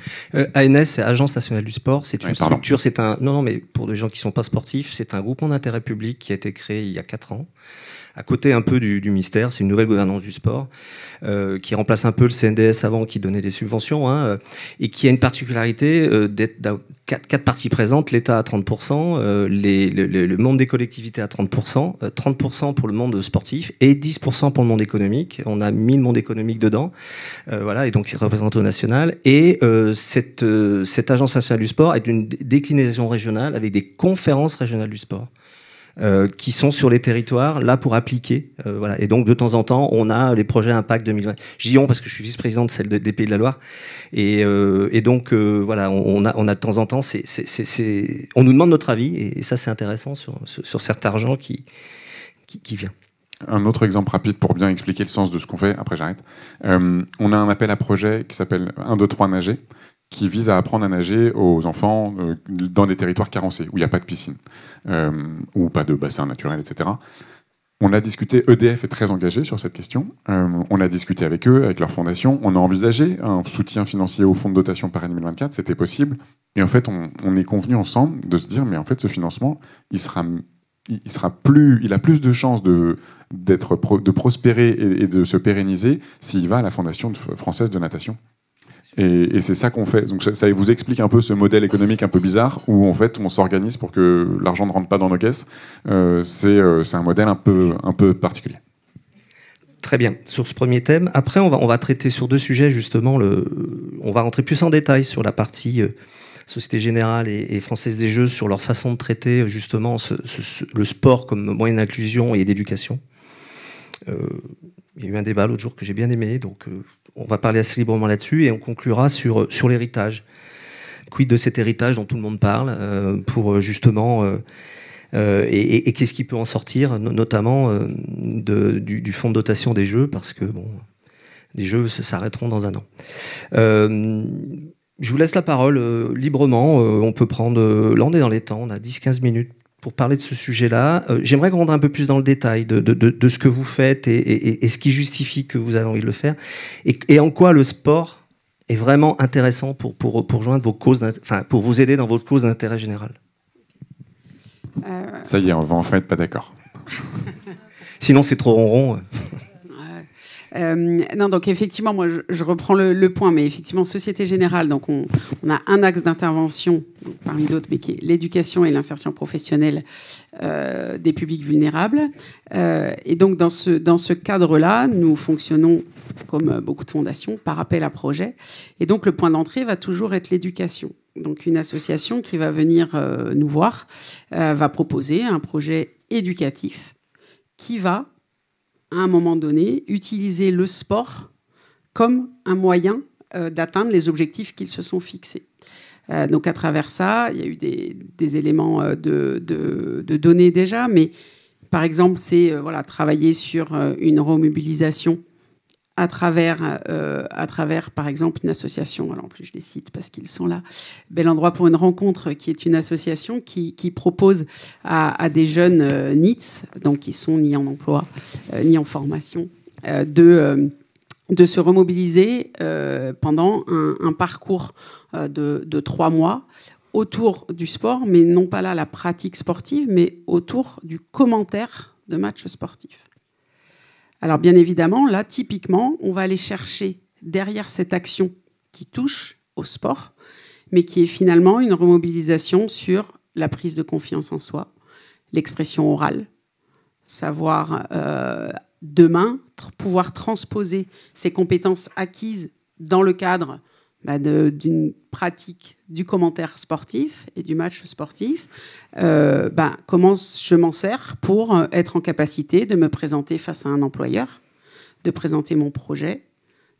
ANS, c'est Agence nationale du sport. C'est une structure, c'est un... Non, mais pour des gens qui ne sont pas sportifs, c'est un groupement d'intérêt public qui a été créé il y a 4 ans, à côté un peu du ministère. C'est une nouvelle gouvernance du sport qui remplace un peu le CNDS avant, qui donnait des subventions, hein, et qui a une particularité d'être 4 parties présentes, l'État à 30%, le monde des collectivités à 30%, 30% pour le monde sportif et 10% pour le monde économique. On a mis le monde économique dedans, voilà, et donc c'est représenté au national. Et cette agence nationale du sport est une déclinaison régionale avec des conférences régionales du sport. Qui sont sur les territoires là pour appliquer, voilà. Et donc de temps en temps on a les projets Impact 2020. Je dis on parce que je suis vice-président de celle des Pays de la Loire et donc voilà, on a de temps en temps on nous demande notre avis et ça c'est intéressant sur cet argent qui qui vient. Un autre exemple rapide pour bien expliquer le sens de ce qu'on fait, après j'arrête. On a un appel à projet qui s'appelle 1, 2, 3 nager, qui vise à apprendre à nager aux enfants dans des territoires carencés, où il n'y a pas de piscine, ou pas de bassin naturel, etc. On a discuté, EDF est très engagé sur cette question, on a discuté avec eux, avec leur fondation, on a envisagé un soutien financier au fonds de dotation Paris 2024, c'était possible, et en fait on est convenu ensemble de se dire, mais en fait ce financement, il a plus de chances de prospérer et de se pérenniser s'il va à la Fondation française de natation. Et c'est ça qu'on fait. Donc ça vous explique un peu ce modèle économique un peu bizarre où en fait on s'organise pour que l'argent ne rentre pas dans nos caisses. C'est un modèle un peu particulier. Très bien, sur ce premier thème. Après, on va traiter sur 2 sujets, justement. On va rentrer plus en détail sur la partie Société Générale et Française des Jeux, sur leur façon de traiter justement le sport comme moyen d'inclusion et d'éducation. Il y a eu un débat l'autre jour que j'ai bien aimé, donc on va parler assez librement là-dessus et on conclura sur l'héritage. Quid de cet héritage dont tout le monde parle, pour justement... et qu'est-ce qui peut en sortir, notamment du fonds de dotation des Jeux, parce que bon, les Jeux s'arrêteront dans un an. Je vous laisse la parole librement. On peut prendre... là, on est dans les temps, on a 10-15 minutes pour parler de ce sujet-là. J'aimerais qu'on rentre un peu plus dans le détail de ce que vous faites et ce qui justifie que vous avez envie de le faire, et en quoi le sport est vraiment intéressant pour joindre vos causes, enfin, pour vous aider dans votre cause d'intérêt général. Ça y est, on va enfin être pas d'accord. Sinon, c'est trop ronron. Non, donc effectivement, moi je reprends le point, mais effectivement, Société Générale, donc on a un axe d'intervention, parmi d'autres, mais qui est l'éducation et l'insertion professionnelle des publics vulnérables. Et donc dans ce cadre-là, nous fonctionnons comme beaucoup de fondations par appel à projet. Et donc le point d'entrée va toujours être l'éducation. Donc une association qui va venir nous voir va proposer un projet éducatif qui va, à un moment donné, utiliser le sport comme un moyen d'atteindre les objectifs qu'ils se sont fixés. Donc à travers ça, il y a eu des éléments de données déjà, mais par exemple, c'est travailler sur une remobilisation à travers, par exemple, une association, alors en plus je les cite parce qu'ils sont là, Bel Endroit pour une rencontre, qui est une association qui propose à des jeunes NEETs, donc qui sont ni en emploi, ni en formation, de se remobiliser pendant un parcours de 3 mois autour du sport, mais non pas là la pratique sportive, mais autour du commentaire de matchs sportifs. Alors bien évidemment, là, typiquement, on va aller chercher derrière cette action qui touche au sport, mais qui est finalement une remobilisation sur la prise de confiance en soi, l'expression orale, savoir demain pouvoir transposer ces compétences acquises dans le cadre d'une pratique du commentaire sportif et du match sportif, comment je m'en sers pour être en capacité de me présenter face à un employeur, de présenter mon projet,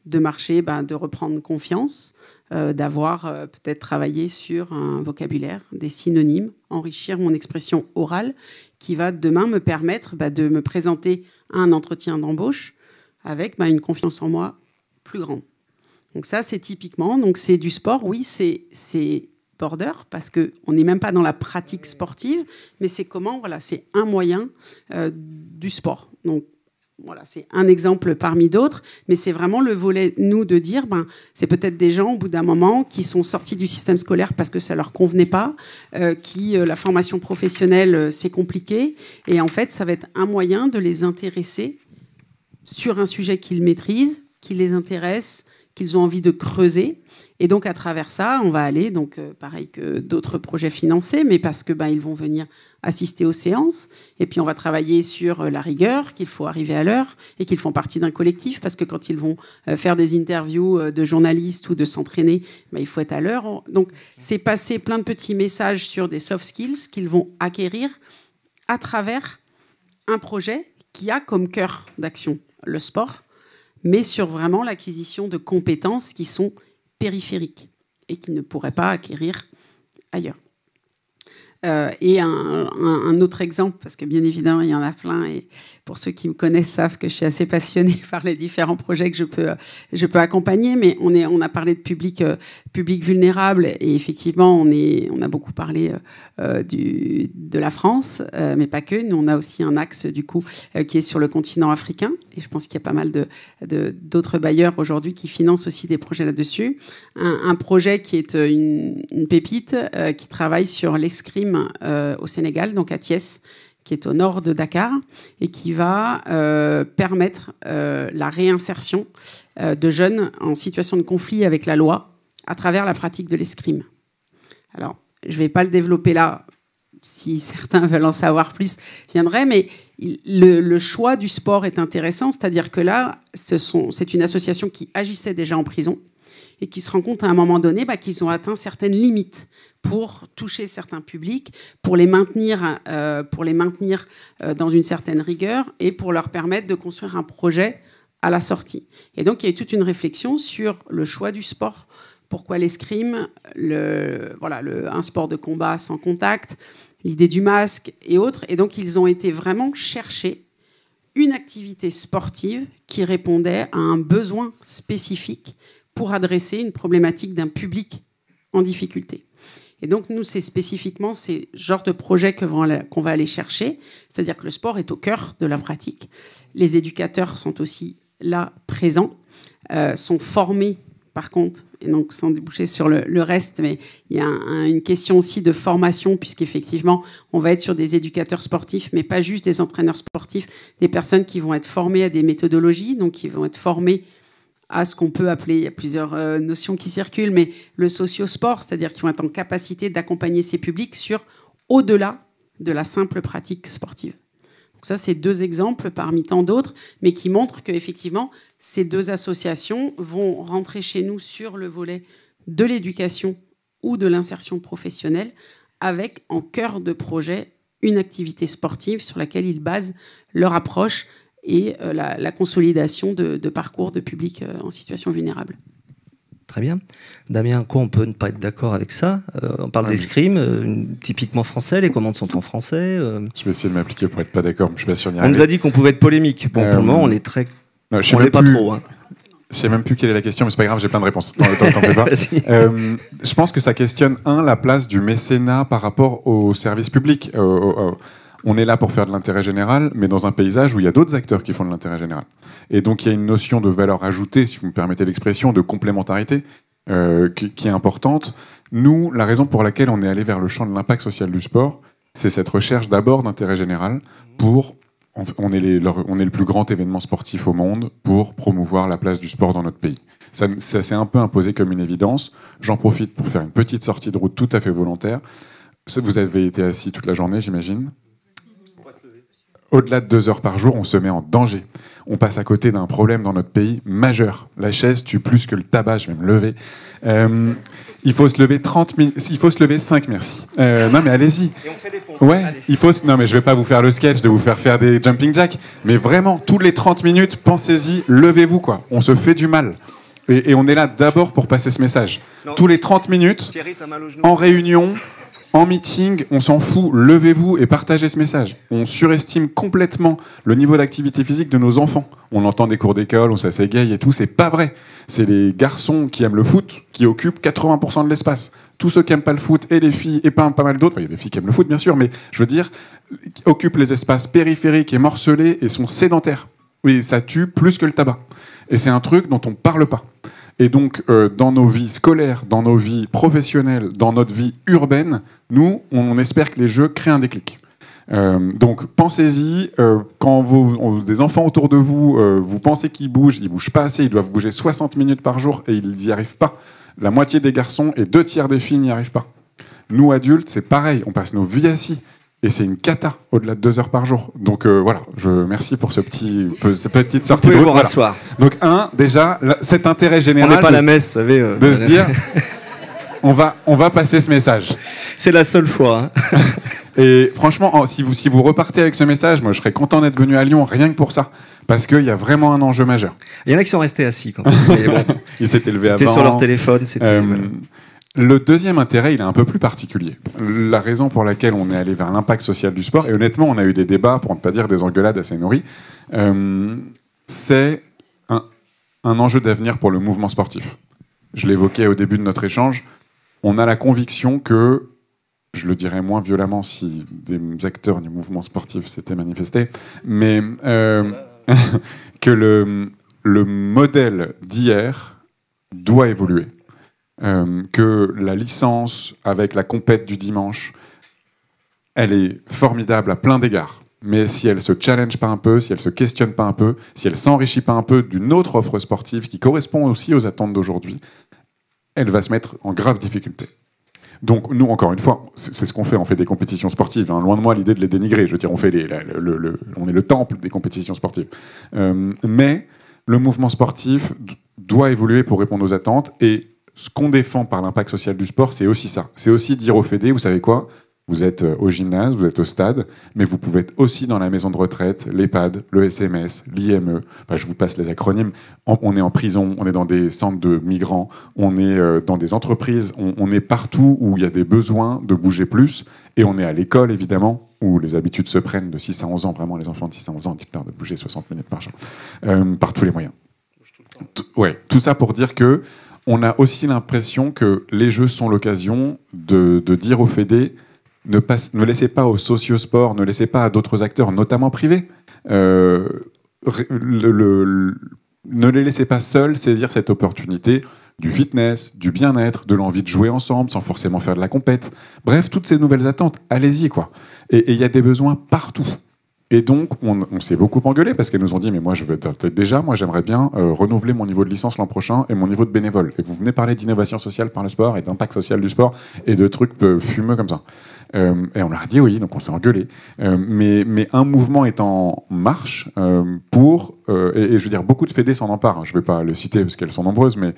de marcher, de reprendre confiance, d'avoir peut-être travaillé sur un vocabulaire, des synonymes, enrichir mon expression orale qui va demain me permettre de me présenter à un entretien d'embauche avec une confiance en moi plus grande. Donc ça, c'est typiquement, donc c'est du sport, oui, c'est border, parce qu'on n'est même pas dans la pratique sportive, mais c'est c'est un moyen du sport. Donc voilà, c'est un exemple parmi d'autres, mais c'est vraiment le volet, nous, de dire, c'est peut-être des gens, au bout d'un moment, qui sont sortis du système scolaire parce que ça leur convenait pas, la formation professionnelle, c'est compliqué, et en fait, ça va être un moyen de les intéresser sur un sujet qu'ils maîtrisent, qui les intéresse, qu'ils ont envie de creuser. Et donc, à travers ça, on va aller, pareil que d'autres projets financés, mais parce que ils vont venir assister aux séances. Et puis, on va travailler sur la rigueur, qu'il faut arriver à l'heure et qu'ils font partie d'un collectif, parce que quand ils vont faire des interviews de journalistes ou de s'entraîner, il faut être à l'heure. Donc, c'est passer plein de petits messages sur des soft skills qu'ils vont acquérir à travers un projet qui a comme cœur d'action le sport, mais sur vraiment l'acquisition de compétences qui sont périphériques et qui ne pourraient pas acquérir ailleurs. Et un autre exemple, parce que bien évidemment, il y en a plein, et pour ceux qui me connaissent savent que je suis assez passionnée par les différents projets que je peux accompagner, mais on a parlé de public vulnérable, et effectivement, on a beaucoup parlé de la France, mais pas que. Nous, on a aussi un axe, du coup, qui est sur le continent africain, et je pense qu'il y a pas mal d'autres bailleurs aujourd'hui qui financent aussi des projets là-dessus. Un projet qui est une pépite, qui travaille sur l'escrime au Sénégal, donc à Thiès, qui est au nord de Dakar, et qui va permettre la réinsertion de jeunes en situation de conflit avec la loi à travers la pratique de l'escrime. Alors, je ne vais pas le développer là, si certains veulent en savoir plus, je viendrai, mais le choix du sport est intéressant, c'est-à-dire que là, c'est une association qui agissait déjà en prison et qui se rend compte à un moment donné qu'ils ont atteint certaines limites pour toucher certains publics, pour les maintenir dans une certaine rigueur et pour leur permettre de construire un projet à la sortie. Et donc, il y a eu toute une réflexion sur le choix du sport. Pourquoi l'escrime, un sport de combat sans contact, l'idée du masque et autres. Et donc, ils ont été vraiment chercher une activité sportive qui répondait à un besoin spécifique pour adresser une problématique d'un public en difficulté. Et donc, nous, c'est spécifiquement ces genres de projets qu'on va aller chercher. C'est-à-dire que le sport est au cœur de la pratique. Les éducateurs sont aussi là, présents, sont formés, par contre, et donc sans déboucher sur le reste, mais il y a une question aussi de formation, puisqu'effectivement, on va être sur des éducateurs sportifs, mais pas juste des entraîneurs sportifs, des personnes qui vont être formées à des méthodologies, donc qui vont être formées à ce qu'on peut appeler, il y a plusieurs notions qui circulent, mais le socio-sport, c'est-à-dire qu'ils vont être en capacité d'accompagner ces publics sur au-delà de la simple pratique sportive. Donc ça, c'est 2 exemples parmi tant d'autres, mais qui montrent qu'effectivement, ces 2 associations vont rentrer chez nous sur le volet de l'éducation ou de l'insertion professionnelle, avec en cœur de projet une activité sportive sur laquelle ils basent leur approche et la consolidation de parcours de publics en situation vulnérable. Très bien. Damien, quoi, on peut ne pas être d'accord avec ça? On parle d'escrime, typiquement français, les commandes sont en français. Je vais essayer de m'appliquer pour être pas d'accord, mais je suis pas sûr d'y On arriver. nous a dit qu'on pouvait être polémique. Bon, pour le moment, on est très... Non, on l'est pas trop. Hein. Je sais même plus quelle est la question, mais c'est pas grave, j'ai plein de réponses. T'en fais pas. Je pense que ça questionne, la place du mécénat par rapport au service public. On est là pour faire de l'intérêt général, mais dans un paysage où il y a d'autres acteurs qui font de l'intérêt général. Et donc il y a une notion de valeur ajoutée, si vous me permettez l'expression, de complémentarité qui est importante. Nous, la raison pour laquelle on est allé vers le champ de l'impact social du sport, c'est cette recherche d'abord d'intérêt général pour... On est le plus grand événement sportif au monde pour promouvoir la place du sport dans notre pays. Ça s'est un peu imposé comme une évidence. J'en profite pour faire une petite sortie de route tout à fait volontaire. Vous avez été assis toute la journée, j'imagine. Au-delà de 2 heures par jour, on se met en danger. On passe à côté d'un problème dans notre pays majeur. La chaise tue plus que le tabac, je vais me lever. Il faut se lever 30 minutes. Il faut se lever 5, merci. Non, mais allez-y. Et on fait des pompes. Ouais, non, mais je vais pas vous faire le sketch de vous faire des jumping jacks. Mais vraiment, toutes les 30 minutes, pensez-y, levez-vous, quoi. On se fait du mal. Et on est là d'abord pour passer ce message. Non, tous les 30 minutes, Thierry, t'as mal au genou. En réunion... En meeting, on s'en fout, levez-vous et partagez ce message. On surestime complètement le niveau d'activité physique de nos enfants. On entend des cours d'école, on s'égaye et tout, c'est pas vrai. C'est les garçons qui aiment le foot qui occupent 80% de l'espace. Tous ceux qui n'aiment pas le foot, et les filles, et pas mal d'autres, il y a des filles qui aiment le foot bien sûr, mais je veux dire, occupent les espaces périphériques et morcelés et sont sédentaires. Oui, ça tue plus que le tabac. Et c'est un truc dont on parle pas. Et donc, dans nos vies scolaires, dans nos vies professionnelles, dans notre vie urbaine, nous, on espère que les jeux créent un déclic. Donc, pensez-y. Quand des enfants autour de vous, vous pensez qu'ils bougent pas assez, ils doivent bouger 60 minutes par jour et ils n'y arrivent pas. La moitié des garçons et 2 tiers des filles n'y arrivent pas. Nous, adultes, c'est pareil. On passe nos vies assis. Et c'est une cata, au-delà de 2 heures par jour. Donc voilà, merci pour cette petite sortie de route. Voilà. Donc déjà, cet intérêt général... On n'est pas à la messe, vous savez. De se dire, on va passer ce message. C'est la seule fois. Hein. Et franchement, si vous repartez avec ce message, moi je serais content d'être venu à Lyon, rien que pour ça. Parce qu'il y a vraiment un enjeu majeur. Il y en a qui sont restés assis quand même. Mais bon, ils s'étaient levés avant. C'était sur leur téléphone. Le deuxième intérêt, il est un peu plus particulier. La raison pour laquelle on est allé vers l'impact social du sport, et honnêtement, on a eu des débats, pour ne pas dire des engueulades assez nourries, c'est un enjeu d'avenir pour le mouvement sportif. Je l'évoquais au début de notre échange, on a la conviction que, je le dirais moins violemment si des acteurs du mouvement sportif s'étaient manifestés, mais que le modèle d'hier doit évoluer. Que la licence avec la compète du dimanche, elle est formidable à plein d'égards. Mais si elle se challenge pas un peu, si elle se questionne pas un peu, si elle s'enrichit pas un peu d'une autre offre sportive qui correspond aussi aux attentes d'aujourd'hui, elle va se mettre en grave difficulté. Donc nous, encore une fois, c'est ce qu'on fait. On fait des compétitions sportives. Hein. Loin de moi l'idée de les dénigrer. Je veux dire, on fait on est le temple des compétitions sportives. Mais le mouvement sportif doit évoluer pour répondre aux attentes. Et ce qu'on défend par l'impact social du sport, c'est aussi ça. C'est aussi dire aux fédés, vous savez quoi ? Vous êtes au gymnase, vous êtes au stade, mais vous pouvez être aussi dans la maison de retraite, l'EHPAD, le SMS, l'IME. Enfin, je vous passe les acronymes. On est en prison, on est dans des centres de migrants, on est dans des entreprises, on est partout où il y a des besoins de bouger plus. Et on est à l'école, évidemment, où les habitudes se prennent de 6 à 11 ans. Vraiment, les enfants de 6 à 11 ans, dites-leur de bouger 60 minutes par jour, par tous les moyens. Tout ça pour dire que on a aussi l'impression que les Jeux sont l'occasion de dire aux fédés ne laissez pas au sociosport, ne laissez pas à d'autres acteurs, notamment privés, ne les laissez pas seuls saisir cette opportunité du fitness, du bien-être, de l'envie de jouer ensemble sans forcément faire de la compète. Bref, toutes ces nouvelles attentes, allez-y, quoi. Et il y a des besoins partout. Et donc, on s'est beaucoup engueulé parce qu'elles nous ont dit, mais moi, j'aimerais bien renouveler mon niveau de licence l'an prochain et mon niveau de bénévole. Et vous venez parler d'innovation sociale par le sport et d'impact social du sport et de trucs fumeux comme ça. Et on leur a dit oui, donc on s'est engueulé. Mais un mouvement est en marche et je veux dire, beaucoup de fédés s'en emparent. Hein. Je ne vais pas le citer parce qu'elles sont nombreuses, mais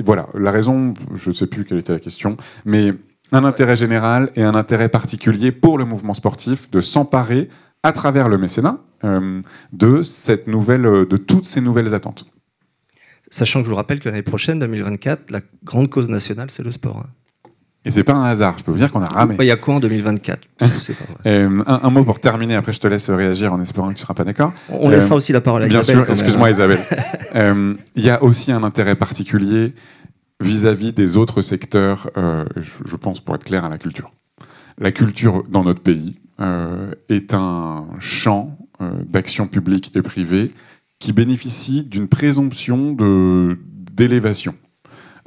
voilà, la raison, je ne sais plus quelle était la question, mais un intérêt général et un intérêt particulier pour le mouvement sportif de s'emparer à travers le mécénat de toutes ces nouvelles attentes. Sachant que je vous rappelle que l'année prochaine, 2024, la grande cause nationale, c'est le sport. Hein. Et c'est pas un hasard, je peux vous dire qu'on a ramé. Il y a quoi en 2024 je sais pas, ouais. Un mot pour terminer, après je te laisse réagir en espérant que tu ne seras pas d'accord. On laissera aussi la parole à Isabelle. Bien sûr, excuse-moi Isabelle. Il y a aussi un intérêt particulier vis-à-vis des autres secteurs, je pense pour être clair, à la culture. La culture dans notre pays est un champ d'action publique et privée qui bénéficie d'une présomption d'élévation.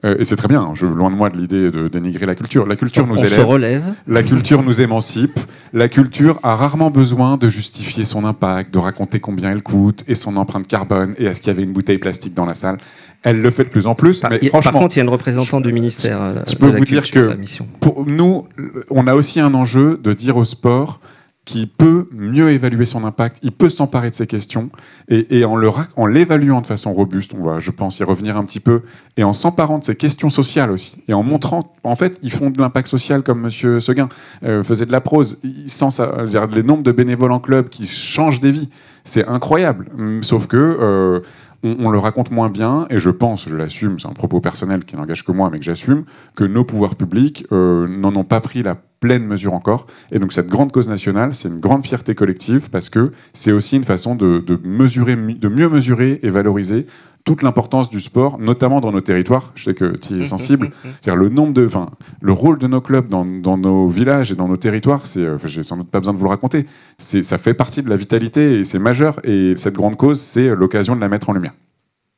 Et c'est très bien, loin de moi de l'idée de dénigrer la culture. La culture nous élève, se relève. La culture nous émancipe. La culture a rarement besoin de justifier son impact, de raconter combien elle coûte et son empreinte carbone et est-ce qu'il y avait une bouteille plastique dans la salle. Elle le fait de plus en plus. Mais franchement, par contre, il y a une représentante du ministère. Je peux vous dire que pour nous, on a aussi un enjeu de dire au sport qui peut mieux évaluer son impact, il peut s'emparer de ces questions, et en l'évaluant de façon robuste, on va, je pense, y revenir un petit peu, et en s'emparant de ces questions sociales aussi, et en montrant, en fait, ils font de l'impact social comme Monsieur Seguin faisait de la prose, les nombres de bénévoles en club qui changent des vies, c'est incroyable, sauf que on le raconte moins bien, et je pense, je l'assume, c'est un propos personnel qui n'engage que moi, mais que j'assume, que nos pouvoirs publics n'en ont pas pris la pleine mesure encore. Et donc cette grande cause nationale, c'est une grande fierté collective, parce que c'est aussi une façon de mieux mesurer et valoriser toute l'importance du sport, notamment dans nos territoires. Je sais que tu es sensible. Le rôle de nos clubs dans nos villages et dans nos territoires, j'ai sans doute pas besoin de vous le raconter. Ça fait partie de la vitalité et c'est majeur. Et cette grande cause, c'est l'occasion de la mettre en lumière.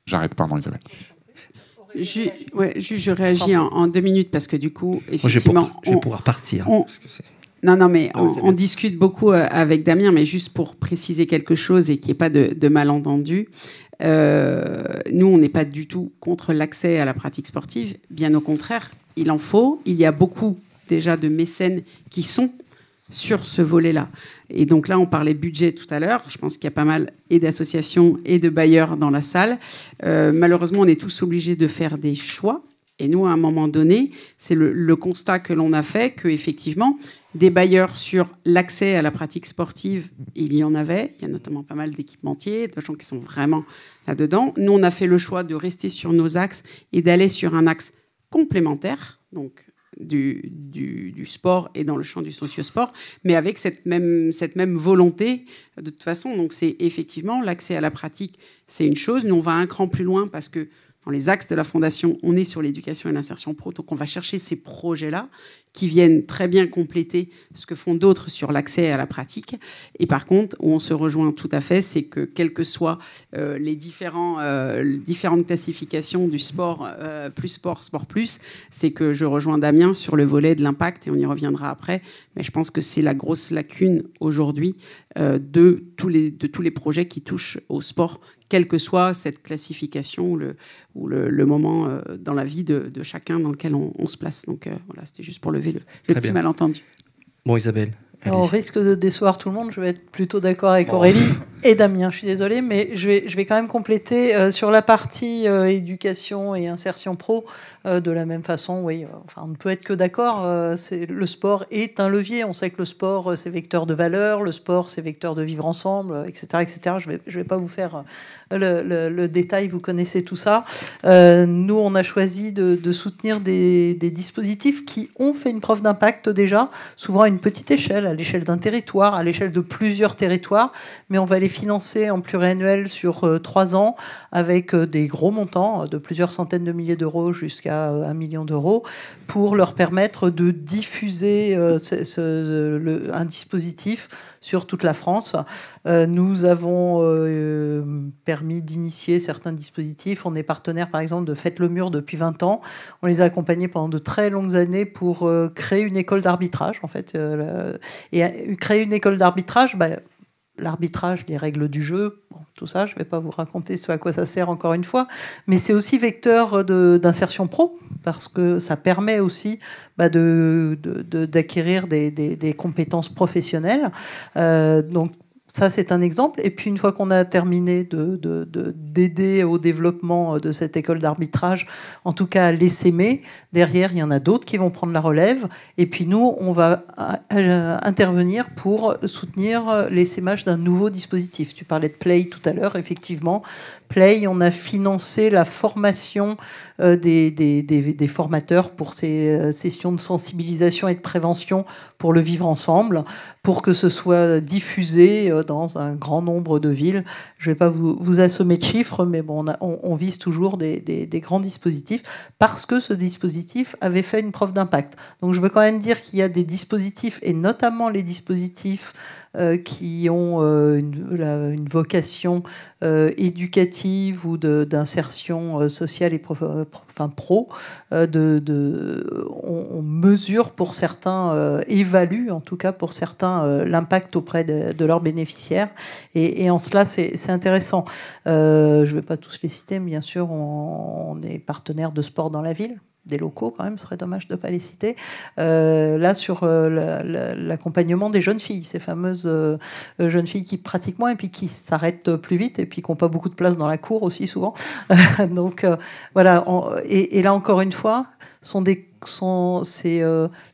J'arrête, pardon Isabelle. Je réagis en 2 minutes parce que du coup, effectivement, je vais pouvoir partir. Non, mais on discute beaucoup avec Damien, mais juste pour préciser quelque chose et qu'il n'y ait pas de malentendu. Nous, on n'est pas du tout contre l'accès à la pratique sportive. Bien au contraire, il en faut. Il y a beaucoup déjà de mécènes qui sont sur ce volet-là. Et donc là, on parlait budget tout à l'heure. Je pense qu'il y a pas mal et d'associations et de bailleurs dans la salle. Malheureusement, on est tous obligés de faire des choix. Et nous, à un moment donné, c'est le constat que l'on a fait qu'effectivement, des bailleurs sur l'accès à la pratique sportive, il y en avait. Il y a notamment pas mal d'équipementiers, de gens qui sont vraiment là-dedans. Nous, on a fait le choix de rester sur nos axes et d'aller sur un axe complémentaires, donc du sport et dans le champ du socio-sport, mais avec cette même volonté de toute façon. Donc c'est effectivement l'accès à la pratique, c'est une chose. Nous, on va un cran plus loin parce que dans les axes de la Fondation, on est sur l'éducation et l'insertion pro, donc on va chercher ces projets-là qui viennent très bien compléter ce que font d'autres sur l'accès à la pratique. Et par contre, où on se rejoint tout à fait, c'est que quelles que soient les différentes classifications du sport, plus sport, sport plus, c'est que je rejoins Damien sur le volet de l'impact, et on y reviendra après, mais je pense que c'est la grosse lacune aujourd'hui de tous les projets qui touchent au sport, quelle que soit cette classification ou le moment dans la vie de chacun dans lequel on se place. Donc voilà, c'était juste pour lever le petit malentendu. Bon, Isabelle. Au risque de décevoir tout le monde, je vais être plutôt d'accord avec Aurélie et Damien, je suis désolée, mais je vais quand même compléter sur la partie éducation et insertion pro, de la même façon, oui, enfin, on ne peut être que d'accord, le sport est un levier, on sait que le sport c'est vecteur de valeur, le sport c'est vecteur de vivre ensemble, etc. etc. Je vais pas vous faire le détail, vous connaissez tout ça. Nous, on a choisi de soutenir des dispositifs qui ont fait une preuve d'impact déjà, souvent à une petite échelle, à l'échelle d'un territoire, à l'échelle de plusieurs territoires, mais on va les financer en pluriannuel sur 3 ans avec des gros montants de plusieurs centaines de milliers d'euros jusqu'à 1 million d'euros pour leur permettre de diffuser un dispositif sur toute la France. Nous avons permis d'initier certains dispositifs. On est partenaire, par exemple, de Faites le Mur depuis 20 ans. On les a accompagnés pendant de très longues années pour créer une école d'arbitrage, en fait. Et créer une école d'arbitrage, l'arbitrage, les règles du jeu, bon, tout ça, je ne vais pas vous raconter ce à quoi ça sert encore une fois, mais c'est aussi vecteur d'insertion pro, parce que ça permet aussi d'acquérir des compétences professionnelles. Donc, ça, c'est un exemple. Et puis, une fois qu'on a terminé d'aider au développement de cette école d'arbitrage, en tout cas à l'essaimer, derrière, il y en a d'autres qui vont prendre la relève. Et puis, nous, on va intervenir pour soutenir l'essaimage d'un nouveau dispositif. Tu parlais de Play tout à l'heure, effectivement. Play, on a financé la formation des formateurs pour ces sessions de sensibilisation et de prévention pour le vivre ensemble, pour que ce soit diffusé dans un grand nombre de villes. Je ne vais pas vous assommer de chiffres, mais bon, on vise toujours des grands dispositifs parce que ce dispositif avait fait une preuve d'impact. Donc je veux quand même dire qu'il y a des dispositifs, et notamment les dispositifs qui ont une vocation éducative ou d'insertion sociale et pro. On mesure pour certains, évalue en tout cas pour certains l'impact auprès de leurs bénéficiaires. Et en cela, c'est intéressant. Je ne vais pas tous les citer, mais bien sûr, on est partenaire de Sport dans la ville. Des locaux quand même, ce serait dommage de ne pas les citer. Là, sur l'accompagnement des jeunes filles, ces fameuses jeunes filles qui pratiquent moins et puis qui s'arrêtent plus vite et puis qui n'ont pas beaucoup de place dans la cour aussi souvent. Donc voilà, et là encore une fois, c'est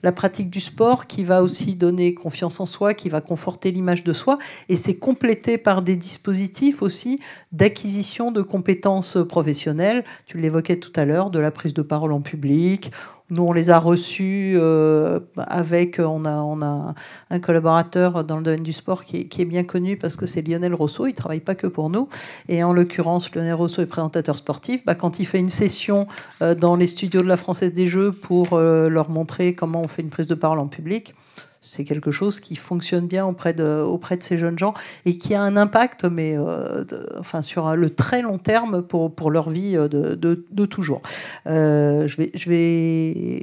la pratique du sport qui va aussi donner confiance en soi, qui va conforter l'image de soi, et c'est complété par des dispositifs aussi d'acquisition de compétences professionnelles. Tu l'évoquais tout à l'heure, de la prise de parole en public. Nous, on les a reçus on a un collaborateur dans le domaine du sport qui est bien connu parce que c'est Lionel Rousseau, il ne travaille pas que pour nous. Et en l'occurrence, Lionel Rousseau est présentateur sportif. Quand il fait une session dans les studios de la Française des Jeux pour leur montrer comment on fait une prise de parole en public, c'est quelque chose qui fonctionne bien auprès de ces jeunes gens et qui a un impact, mais sur le très long terme pour leur vie de toujours. Je vais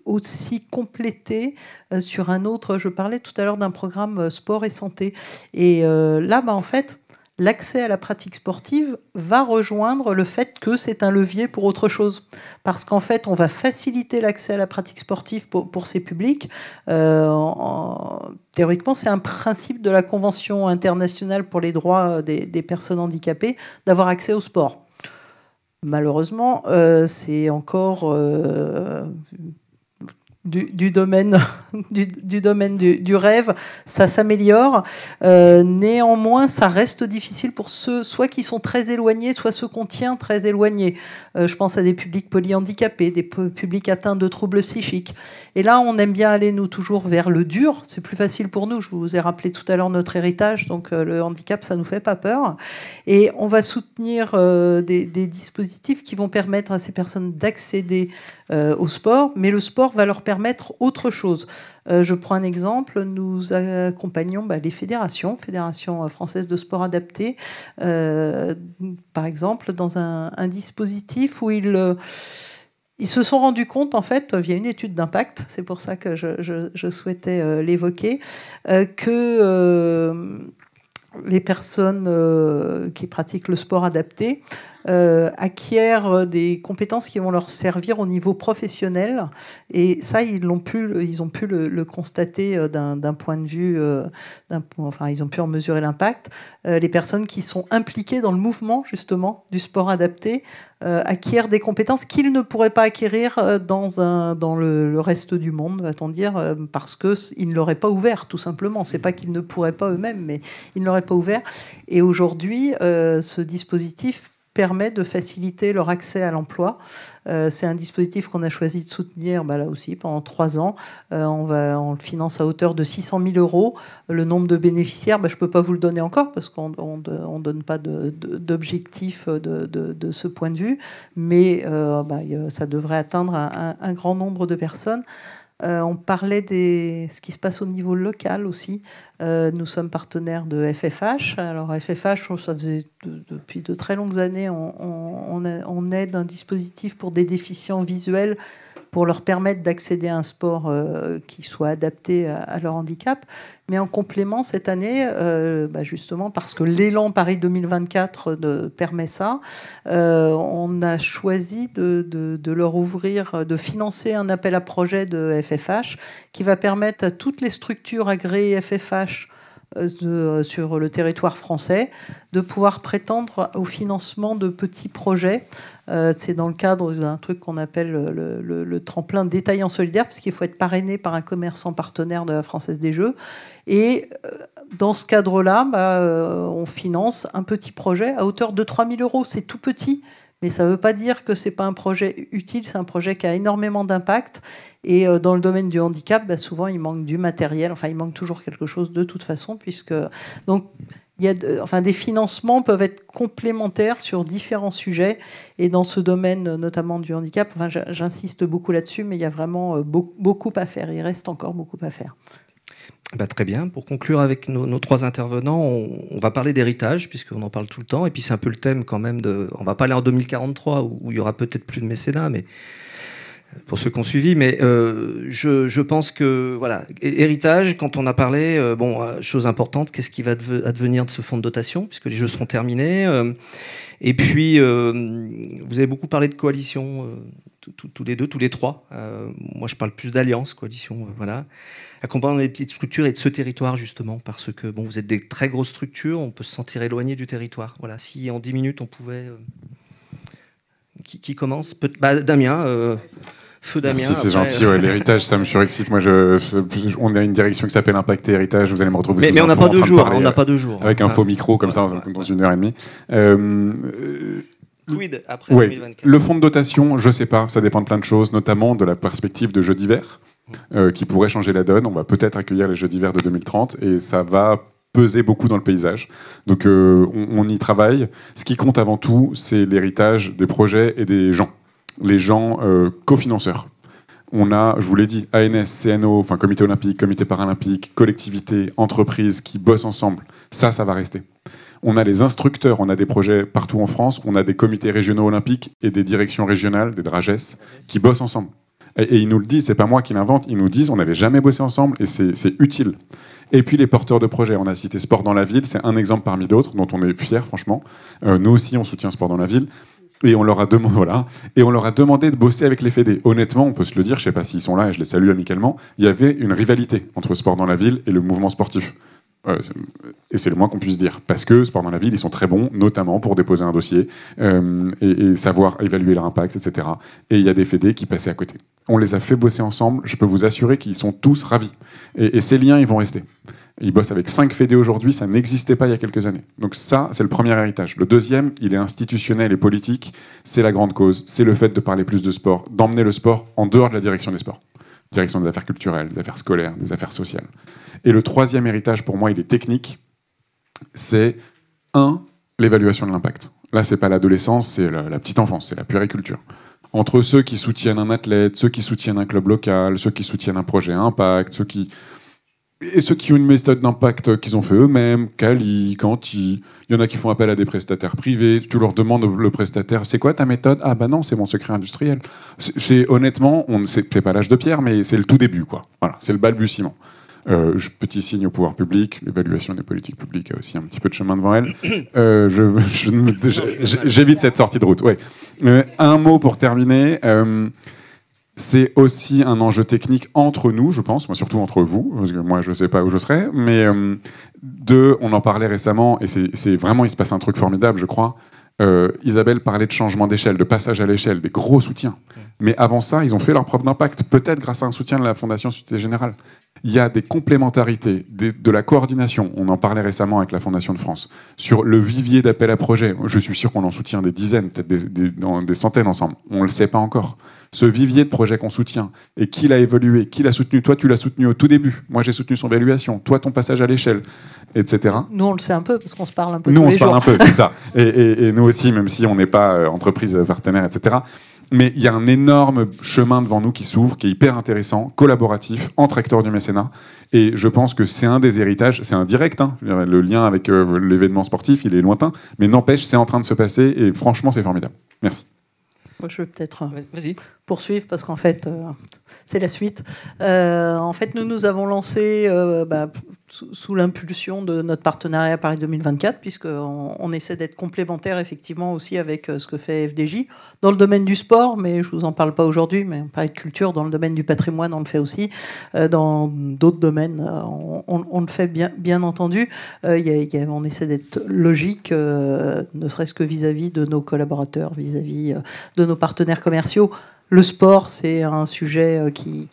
aussi compléter sur un autre. Je parlais tout à l'heure d'un programme sport et santé. Et là, en fait, l'accès à la pratique sportive va rejoindre le fait que c'est un levier pour autre chose. Parce qu'en fait, on va faciliter l'accès à la pratique sportive pour ces publics. Théoriquement, c'est un principe de la Convention internationale pour les droits des personnes handicapées d'avoir accès au sport. Malheureusement, c'est encore du domaine du domaine du rêve, ça s'améliore. Néanmoins, ça reste difficile pour ceux soit qui sont très éloignés, soit ceux qu'on tient très éloignés. Je pense à des publics polyhandicapés, des publics atteints de troubles psychiques. Et là, on aime bien aller, nous, toujours vers le dur. C'est plus facile pour nous. Je vous ai rappelé tout à l'heure notre héritage, donc le handicap, ça ne nous fait pas peur. Et on va soutenir des dispositifs qui vont permettre à ces personnes d'accéder au sport, mais le sport va leur permettre autre chose. Je prends un exemple, nous accompagnons les fédérations françaises de sport adapté, par exemple, dans un dispositif où ils se sont rendus compte, en fait, via une étude d'impact, c'est pour ça que je souhaitais l'évoquer, que les personnes qui pratiquent le sport adapté acquièrent des compétences qui vont leur servir au niveau professionnel. Et ça, ils ont pu le constater d'un point de vue... ils ont pu en mesurer l'impact. Les personnes qui sont impliquées dans le mouvement, justement, du sport adapté acquièrent des compétences qu'ils ne pourraient pas acquérir dans le reste du monde, va-t-on dire, parce qu'ils ne l'auraient pas ouvert, tout simplement. C'est pas qu'ils ne pourraient pas eux-mêmes, mais ils ne l'auraient pas ouvert. Et aujourd'hui, ce dispositif permet de faciliter leur accès à l'emploi. C'est un dispositif qu'on a choisi de soutenir là aussi pendant 3 ans. On le finance à hauteur de 600 000 euros. Le nombre de bénéficiaires, je ne peux pas vous le donner encore parce qu'on ne donne pas d'objectif de ce point de vue, mais ça devrait atteindre un grand nombre de personnes. On parlait de ce qui se passe au niveau local aussi. Nous sommes partenaires de FFH. Alors FFH, ça faisait depuis de très longues années, on aide un dispositif pour des déficients visuels pour leur permettre d'accéder à un sport qui soit adapté à leur handicap. Mais en complément, cette année, justement, parce que l'élan Paris 2024 permet ça, on a choisi de leur ouvrir, de financer un appel à projet de FFH qui va permettre à toutes les structures agréées FFH sur le territoire français de pouvoir prétendre au financement de petits projets. C'est dans le cadre d'un truc qu'on appelle le tremplin détaillant solidaire, puisqu'il faut être parrainé par un commerçant partenaire de la Française des Jeux. Et dans ce cadre-là, on finance un petit projet à hauteur de 3 000 euros. C'est tout petit, mais ça ne veut pas dire que ce n'est pas un projet utile, c'est un projet qui a énormément d'impact. Et dans le domaine du handicap, souvent, il manque du matériel. Enfin, il manque toujours quelque chose de toute façon, puisque... Donc, des financements peuvent être complémentaires sur différents sujets. Et dans ce domaine, notamment du handicap, j'insiste beaucoup là-dessus, mais il y a vraiment beaucoup à faire. Il reste encore beaucoup à faire. Très bien. Pour conclure avec nos 3 intervenants, on va parler d'héritage, puisqu'on en parle tout le temps. Et puis, c'est un peu le thème quand même on va pas aller en 2043, où il y aura peut-être plus de mécénat, mais... pour ceux qui ont suivi, mais je pense que, voilà, héritage, quand on a parlé, chose importante, qu'est-ce qui va advenir de ce fonds de dotation, puisque les Jeux seront terminés. Et puis, vous avez beaucoup parlé de coalition, tous les deux, tous les 3. Moi, je parle plus d'alliance, coalition, voilà. Accompagnant les petites structures et de ce territoire, justement, parce que, vous êtes des très grosses structures, on peut se sentir éloigné du territoire. Voilà, si en 10 minutes, on pouvait... Qui commence Damien Feu Damien. Merci, c'est gentil. Ouais, l'héritage, ça me surexcite. Moi, on a une direction qui s'appelle Impact et Héritage. Vous allez me retrouver. Mais on n'a pas 2 jours. On n'a pas 2 jours. Avec un faux micro comme ça, dans 1h30. Quid après 2024. Le fonds de dotation, je sais pas. Ça dépend de plein de choses, notamment de la perspective de Jeux d'hiver, qui pourrait changer la donne. On va peut-être accueillir les Jeux d'hiver de 2030 et ça va peser beaucoup dans le paysage. Donc, on y travaille. Ce qui compte avant tout, c'est l'héritage des projets et des gens. Les gens cofinanceurs. On a, je vous l'ai dit, ANS, CNO, enfin comité olympique, comité paralympique, collectivités, entreprises qui bossent ensemble. Ça va rester. On a les instructeurs, on a des projets partout en France, on a des comités régionaux olympiques et des directions régionales, des DRAGES, qui bossent ensemble. Et ils nous le disent, c'est pas moi qui l'invente, ils nous disent, on n'avait jamais bossé ensemble et c'est utile. Et puis les porteurs de projets, on a cité Sport dans la ville, c'est un exemple parmi d'autres dont on est fiers, franchement. Nous aussi, on soutient Sport dans la ville. Et on leur a demandé de bosser avec les fédés. Honnêtement, on peut se le dire, je ne sais pas s'ils sont là et je les salue amicalement, il y avait une rivalité entre Sport dans la ville et le mouvement sportif. Et c'est le moins qu'on puisse dire. Parce que Sport dans la ville, ils sont très bons, notamment pour déposer un dossier et savoir évaluer leur impact, etc. Et il y a des fédés qui passaient à côté. On les a fait bosser ensemble. Je peux vous assurer qu'ils sont tous ravis. Et ces liens, ils vont rester. Ils bossent avec 5 fédés aujourd'hui, ça n'existait pas il y a quelques années. Donc ça, c'est le premier héritage. Le deuxième, il est institutionnel et politique. C'est la grande cause. C'est le fait de parler plus de sport, d'emmener le sport en dehors de la direction des sports. Direction des affaires culturelles, des affaires scolaires, des affaires sociales. Et le troisième héritage, pour moi, il est technique. C'est, l'évaluation de l'impact. Là, c'est pas l'adolescence, c'est la petite enfance, c'est la puériculture. Entre ceux qui soutiennent un athlète, ceux qui soutiennent un club local, ceux qui soutiennent un projet à impact, ceux qui ont une méthode d'impact qu'ils ont fait eux-mêmes, Cali, Canti, il y en a qui font appel à des prestataires privés, tu leur demandes le prestataire, c'est quoi ta méthode? Ah bah non, c'est mon secret industriel. Honnêtement, c'est pas l'âge de pierre, mais c'est le tout début, quoi. Voilà, c'est le balbutiement. Petit signe au pouvoir public, l'évaluation des politiques publiques a aussi un petit peu de chemin devant elle. J'évite cette sortie de route. Ouais. Un mot pour terminer. C'est aussi un enjeu technique entre nous, je pense, moi, surtout entre vous, parce que moi je ne sais pas où je serai, mais on en parlait récemment, et c'est vraiment, il se passe un truc formidable, je crois. Isabelle parlait de changement d'échelle, de passage à l'échelle, des gros soutiens. Mais avant ça, ils ont fait leur preuve d'impact, peut-être grâce à un soutien de la Fondation Société Générale. Il y a des complémentarités, de la coordination. On en parlait récemment avec la Fondation de France sur le vivier d'appel à projets. Je suis sûr qu'on en soutient des dizaines, peut-être des centaines ensemble. On ne le sait pas encore. Ce vivier de projets qu'on soutient et qui l'a évolué, qui l'a soutenu. Toi, tu l'as soutenu au tout début. Moi, j'ai soutenu son évaluation. Toi, ton passage à l'échelle, etc. Nous, on le sait un peu parce qu'on se parle un peu. Nous, tous on les se parle jours. un peu, c'est ça. Et nous aussi, même si on n'est pas entreprise partenaire, etc. Mais il y a un énorme chemin devant nous qui s'ouvre, qui est hyper intéressant, collaboratif, entre acteurs du mécénat. Et je pense que c'est un des héritages, c'est indirect, hein. Le lien avec l'événement sportif, il est lointain, mais n'empêche, c'est en train de se passer, et franchement, c'est formidable. Merci. Moi, je vais peut-être poursuivre parce qu'en fait, c'est la suite. En fait, nous avons lancé sous l'impulsion de notre partenariat Paris 2024, puisqu'on essaie d'être complémentaire effectivement aussi avec ce que fait FDJ dans le domaine du sport, mais je ne vous en parle pas aujourd'hui, mais on parle de culture, dans le domaine du patrimoine, on le fait aussi. Dans d'autres domaines, on le fait bien entendu. On essaie d'être logique, ne serait-ce que vis-à-vis de nos collaborateurs, vis-à-vis de nos partenaires commerciaux. Le sport, c'est un sujet qui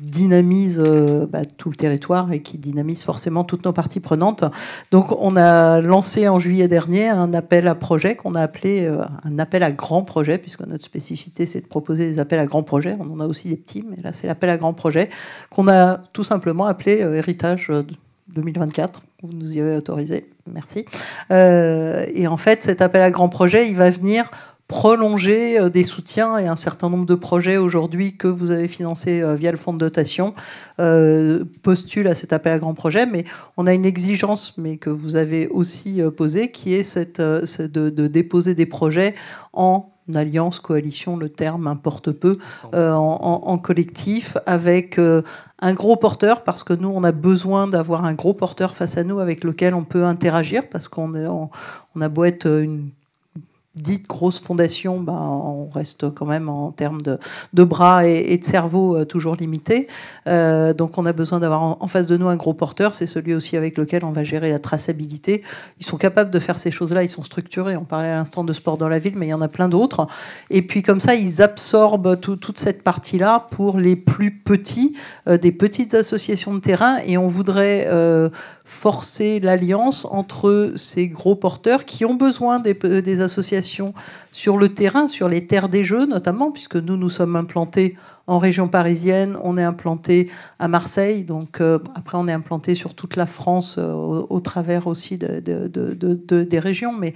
dynamise tout le territoire et qui dynamise forcément toutes nos parties prenantes. Donc on a lancé en juillet dernier un appel à projet qu'on a appelé un appel à grands projets, puisque notre spécificité c'est de proposer des appels à grands projets. On en a aussi des petits, mais là c'est l'appel à grands projets qu'on a tout simplement appelé Héritage 2024. Vous nous y avez autorisé, merci. Et en fait cet appel à grands projets, il va venir prolonger des soutiens et un certain nombre de projets aujourd'hui que vous avez financés via le fonds de dotation postulent à cet appel à grands projets, mais on a une exigence mais que vous avez aussi posée qui est de déposer des projets en alliance, coalition, le terme importe peu, en collectif avec un gros porteur, parce que nous on a besoin d'avoir un gros porteur face à nous avec lequel on peut interagir, parce qu'on a beau être une dite grosse fondation, on reste quand même en termes de bras et de cerveau toujours limités. Donc on a besoin d'avoir en face de nous un gros porteur. C'est celui aussi avec lequel on va gérer la traçabilité. Ils sont capables de faire ces choses-là, ils sont structurés. On parlait à l'instant de sport dans la ville, mais il y en a plein d'autres. Et puis comme ça, ils absorbent toute cette partie-là pour les plus petits, des petites associations de terrain. Et on voudrait forcer l'alliance entre ces gros porteurs qui ont besoin des associations sur le terrain, sur les terres des Jeux notamment, puisque nous sommes implantés en région parisienne, on est implanté à Marseille, donc après on est implanté sur toute la France au travers aussi des régions, mais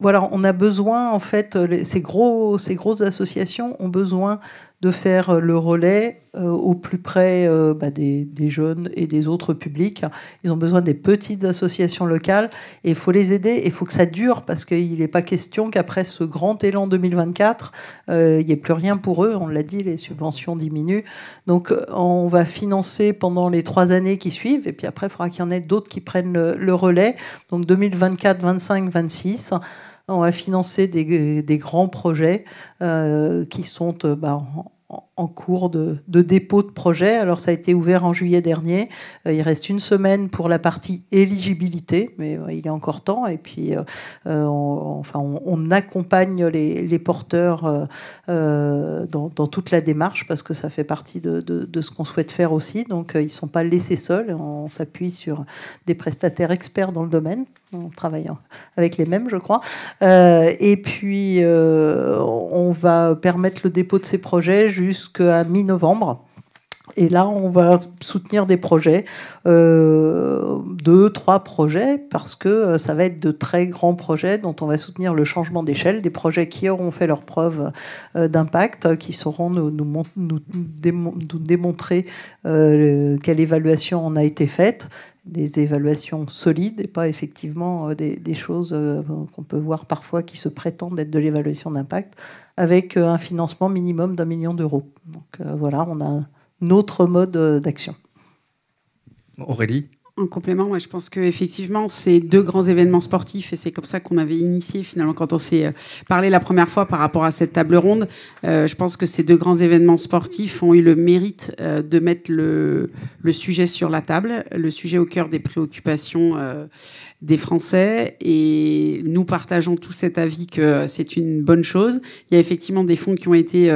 voilà, on a besoin en fait, ces grosses associations ont besoin de faire le relais au plus près des jeunes et des autres publics. Ils ont besoin des petites associations locales et il faut les aider et il faut que ça dure, parce qu'il n'est pas question qu'après ce grand élan 2024, il n'y ait plus rien pour eux. On l'a dit, les subventions diminuent. Donc on va financer pendant les 3 années qui suivent et puis après il faudra qu'il y en ait d'autres qui prennent le relais. Donc 2024, 25, 26, on va financer des grands projets qui sont en cours de dépôt de projet. Alors ça a été ouvert en juillet dernier. Il reste une semaine pour la partie éligibilité, mais il est encore temps. Et puis on accompagne les porteurs dans toute la démarche, parce que ça fait partie de ce qu'on souhaite faire aussi. Donc ils ne sont pas laissés seuls. On s'appuie sur des prestataires experts dans le domaine. On travaille avec les mêmes, je crois. Et puis on va permettre le dépôt de ces projets jusqu'à mi-novembre. Et là, on va soutenir des projets, 2, 3 projets, parce que ça va être de très grands projets dont on va soutenir le changement d'échelle, des projets qui auront fait leur preuve d'impact, qui sauront nous démontrer quelle évaluation en a été faite, des évaluations solides et pas effectivement des choses qu'on peut voir parfois qui se prétendent être de l'évaluation d'impact, avec un financement minimum d'1 million d'euros. Donc voilà, on a notre mode d'action. Aurélie ? En complément, moi, je pense qu'effectivement, c'est 2 grands événements sportifs, et c'est comme ça qu'on avait initié finalement quand on s'est parlé la première fois par rapport à cette table ronde. Je pense que ces 2 grands événements sportifs ont eu le mérite de mettre le sujet sur la table, le sujet au cœur des préoccupations des Français, et nous partageons tout cet avis que c'est une bonne chose. Il y a effectivement des fonds qui ont été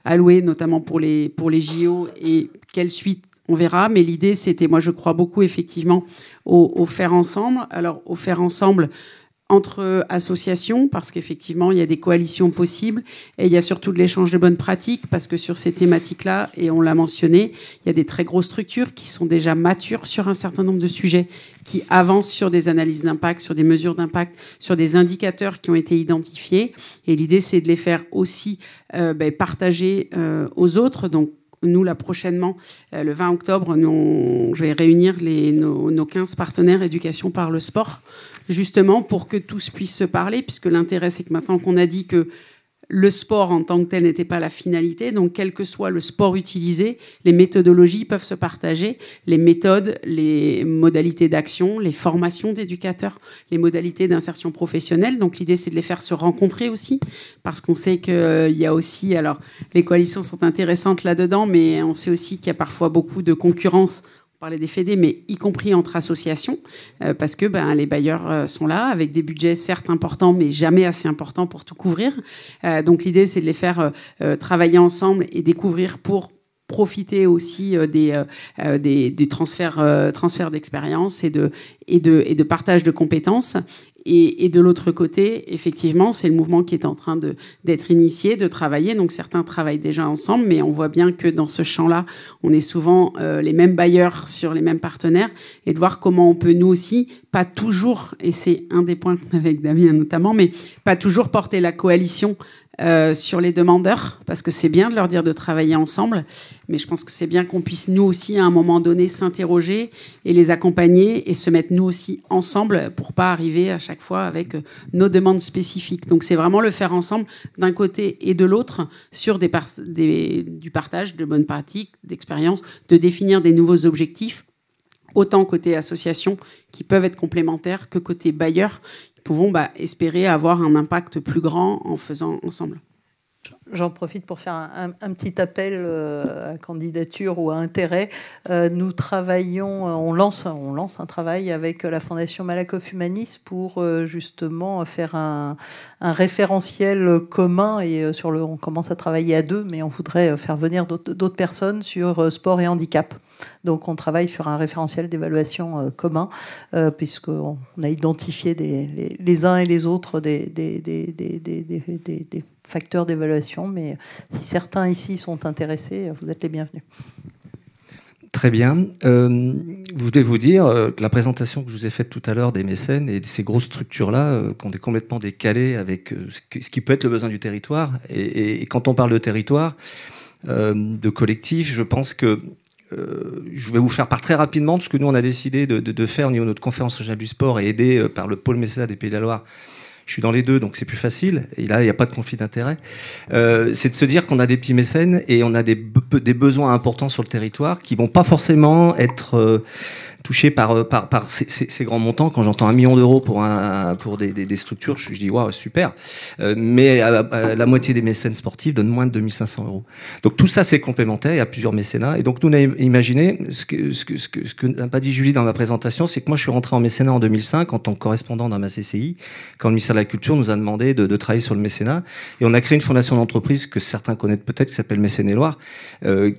alloués, notamment pour les JO, et quelle suite on verra, mais l'idée, c'était, moi je crois beaucoup effectivement au faire ensemble. Alors au faire ensemble entre associations, parce qu'effectivement il y a des coalitions possibles, et il y a surtout de l'échange de bonnes pratiques, parce que sur ces thématiques-là, et on l'a mentionné, il y a des très grosses structures qui sont déjà matures sur un certain nombre de sujets, qui avancent sur des analyses d'impact, sur des mesures d'impact, sur des indicateurs qui ont été identifiés, et l'idée c'est de les faire aussi partager aux autres. Donc nous, là, prochainement, le 20 octobre, je vais réunir nos 15 partenaires éducation par le sport, justement pour que tous puissent se parler, puisque l'intérêt, c'est que maintenant qu'on a dit que le sport en tant que tel n'était pas la finalité, donc quel que soit le sport utilisé, les méthodologies peuvent se partager, les méthodes, les modalités d'action, les formations d'éducateurs, les modalités d'insertion professionnelle. Donc l'idée, c'est de les faire se rencontrer aussi, parce qu'on sait qu'il y a aussi, alors les coalitions sont intéressantes là-dedans, mais on sait aussi qu'il y a parfois beaucoup de concurrence. On parlait des fédés, mais y compris entre associations, parce que les bailleurs sont là, avec des budgets certes importants, mais jamais assez importants pour tout couvrir. Donc l'idée, c'est de les faire travailler ensemble et découvrir pour profiter aussi du transfert d'expérience et de partage de compétences. Et de l'autre côté, effectivement, c'est le mouvement qui est en train d'être initié, de travailler. Donc certains travaillent déjà ensemble, mais on voit bien que dans ce champ-là, on est souvent les mêmes bailleurs sur les mêmes partenaires, et de voir comment on peut nous aussi, pas toujours, et c'est un des points qu'on avait avec Damien notamment, mais pas toujours porter la coalition sur les demandeurs, parce que c'est bien de leur dire de travailler ensemble, mais je pense que c'est bien qu'on puisse nous aussi à un moment donné s'interroger et les accompagner et se mettre nous aussi ensemble pour pas arriver à chaque fois avec nos demandes spécifiques. Donc c'est vraiment le faire ensemble d'un côté et de l'autre sur du partage de bonnes pratiques, d'expériences, de définir des nouveaux objectifs, autant côté association qui peuvent être complémentaires que côté bailleurs, pouvons espérer avoir un impact plus grand en faisant ensemble. J'en profite pour faire un petit appel à candidature ou à intérêt. Nous travaillons, on lance un travail avec la Fondation Malakoff Humanis pour justement faire un référentiel commun, et on commence à travailler à 2, mais on voudrait faire venir d'autres personnes sur sport et handicap. Donc on travaille sur un référentiel d'évaluation commun, puisqu'on a identifié les uns et les autres des facteurs d'évaluation, mais si certains ici sont intéressés, vous êtes les bienvenus. Très bien. Je voulais vous dire, la présentation que je vous ai faite tout à l'heure des mécènes et de ces grosses structures-là, qu'on est complètement décalées avec ce qui peut être le besoin du territoire. Et quand on parle de territoire, de collectif, je pense que je vais vous faire part très rapidement de ce que nous on a décidé de faire au niveau de notre conférence régionale du sport et aidé par le pôle mécénat des Pays de la Loire. Je suis dans les deux, donc c'est plus facile. Et là, il n'y a pas de conflit d'intérêt. C'est de se dire qu'on a des petits mécènes et on a des besoins importants sur le territoire qui ne vont pas forcément être touché par ces grands montants. Quand j'entends 1 million d'euros pour des structures, je dis waouh, super. Mais la moitié des mécènes sportifs donnent moins de 2500 euros. Donc tout ça, c'est complémentaire. Il y a plusieurs mécénats. Et donc nous, on a imaginé, ce que n'a pas dit Julie dans ma présentation, c'est que moi, je suis rentré en mécénat en 2005 en tant que correspondant dans ma CCI, quand le ministère de la Culture nous a demandé de travailler sur le mécénat. Et on a créé une fondation d'entreprise que certains connaissent peut-être, qui s'appelle Mécène-et-Loire,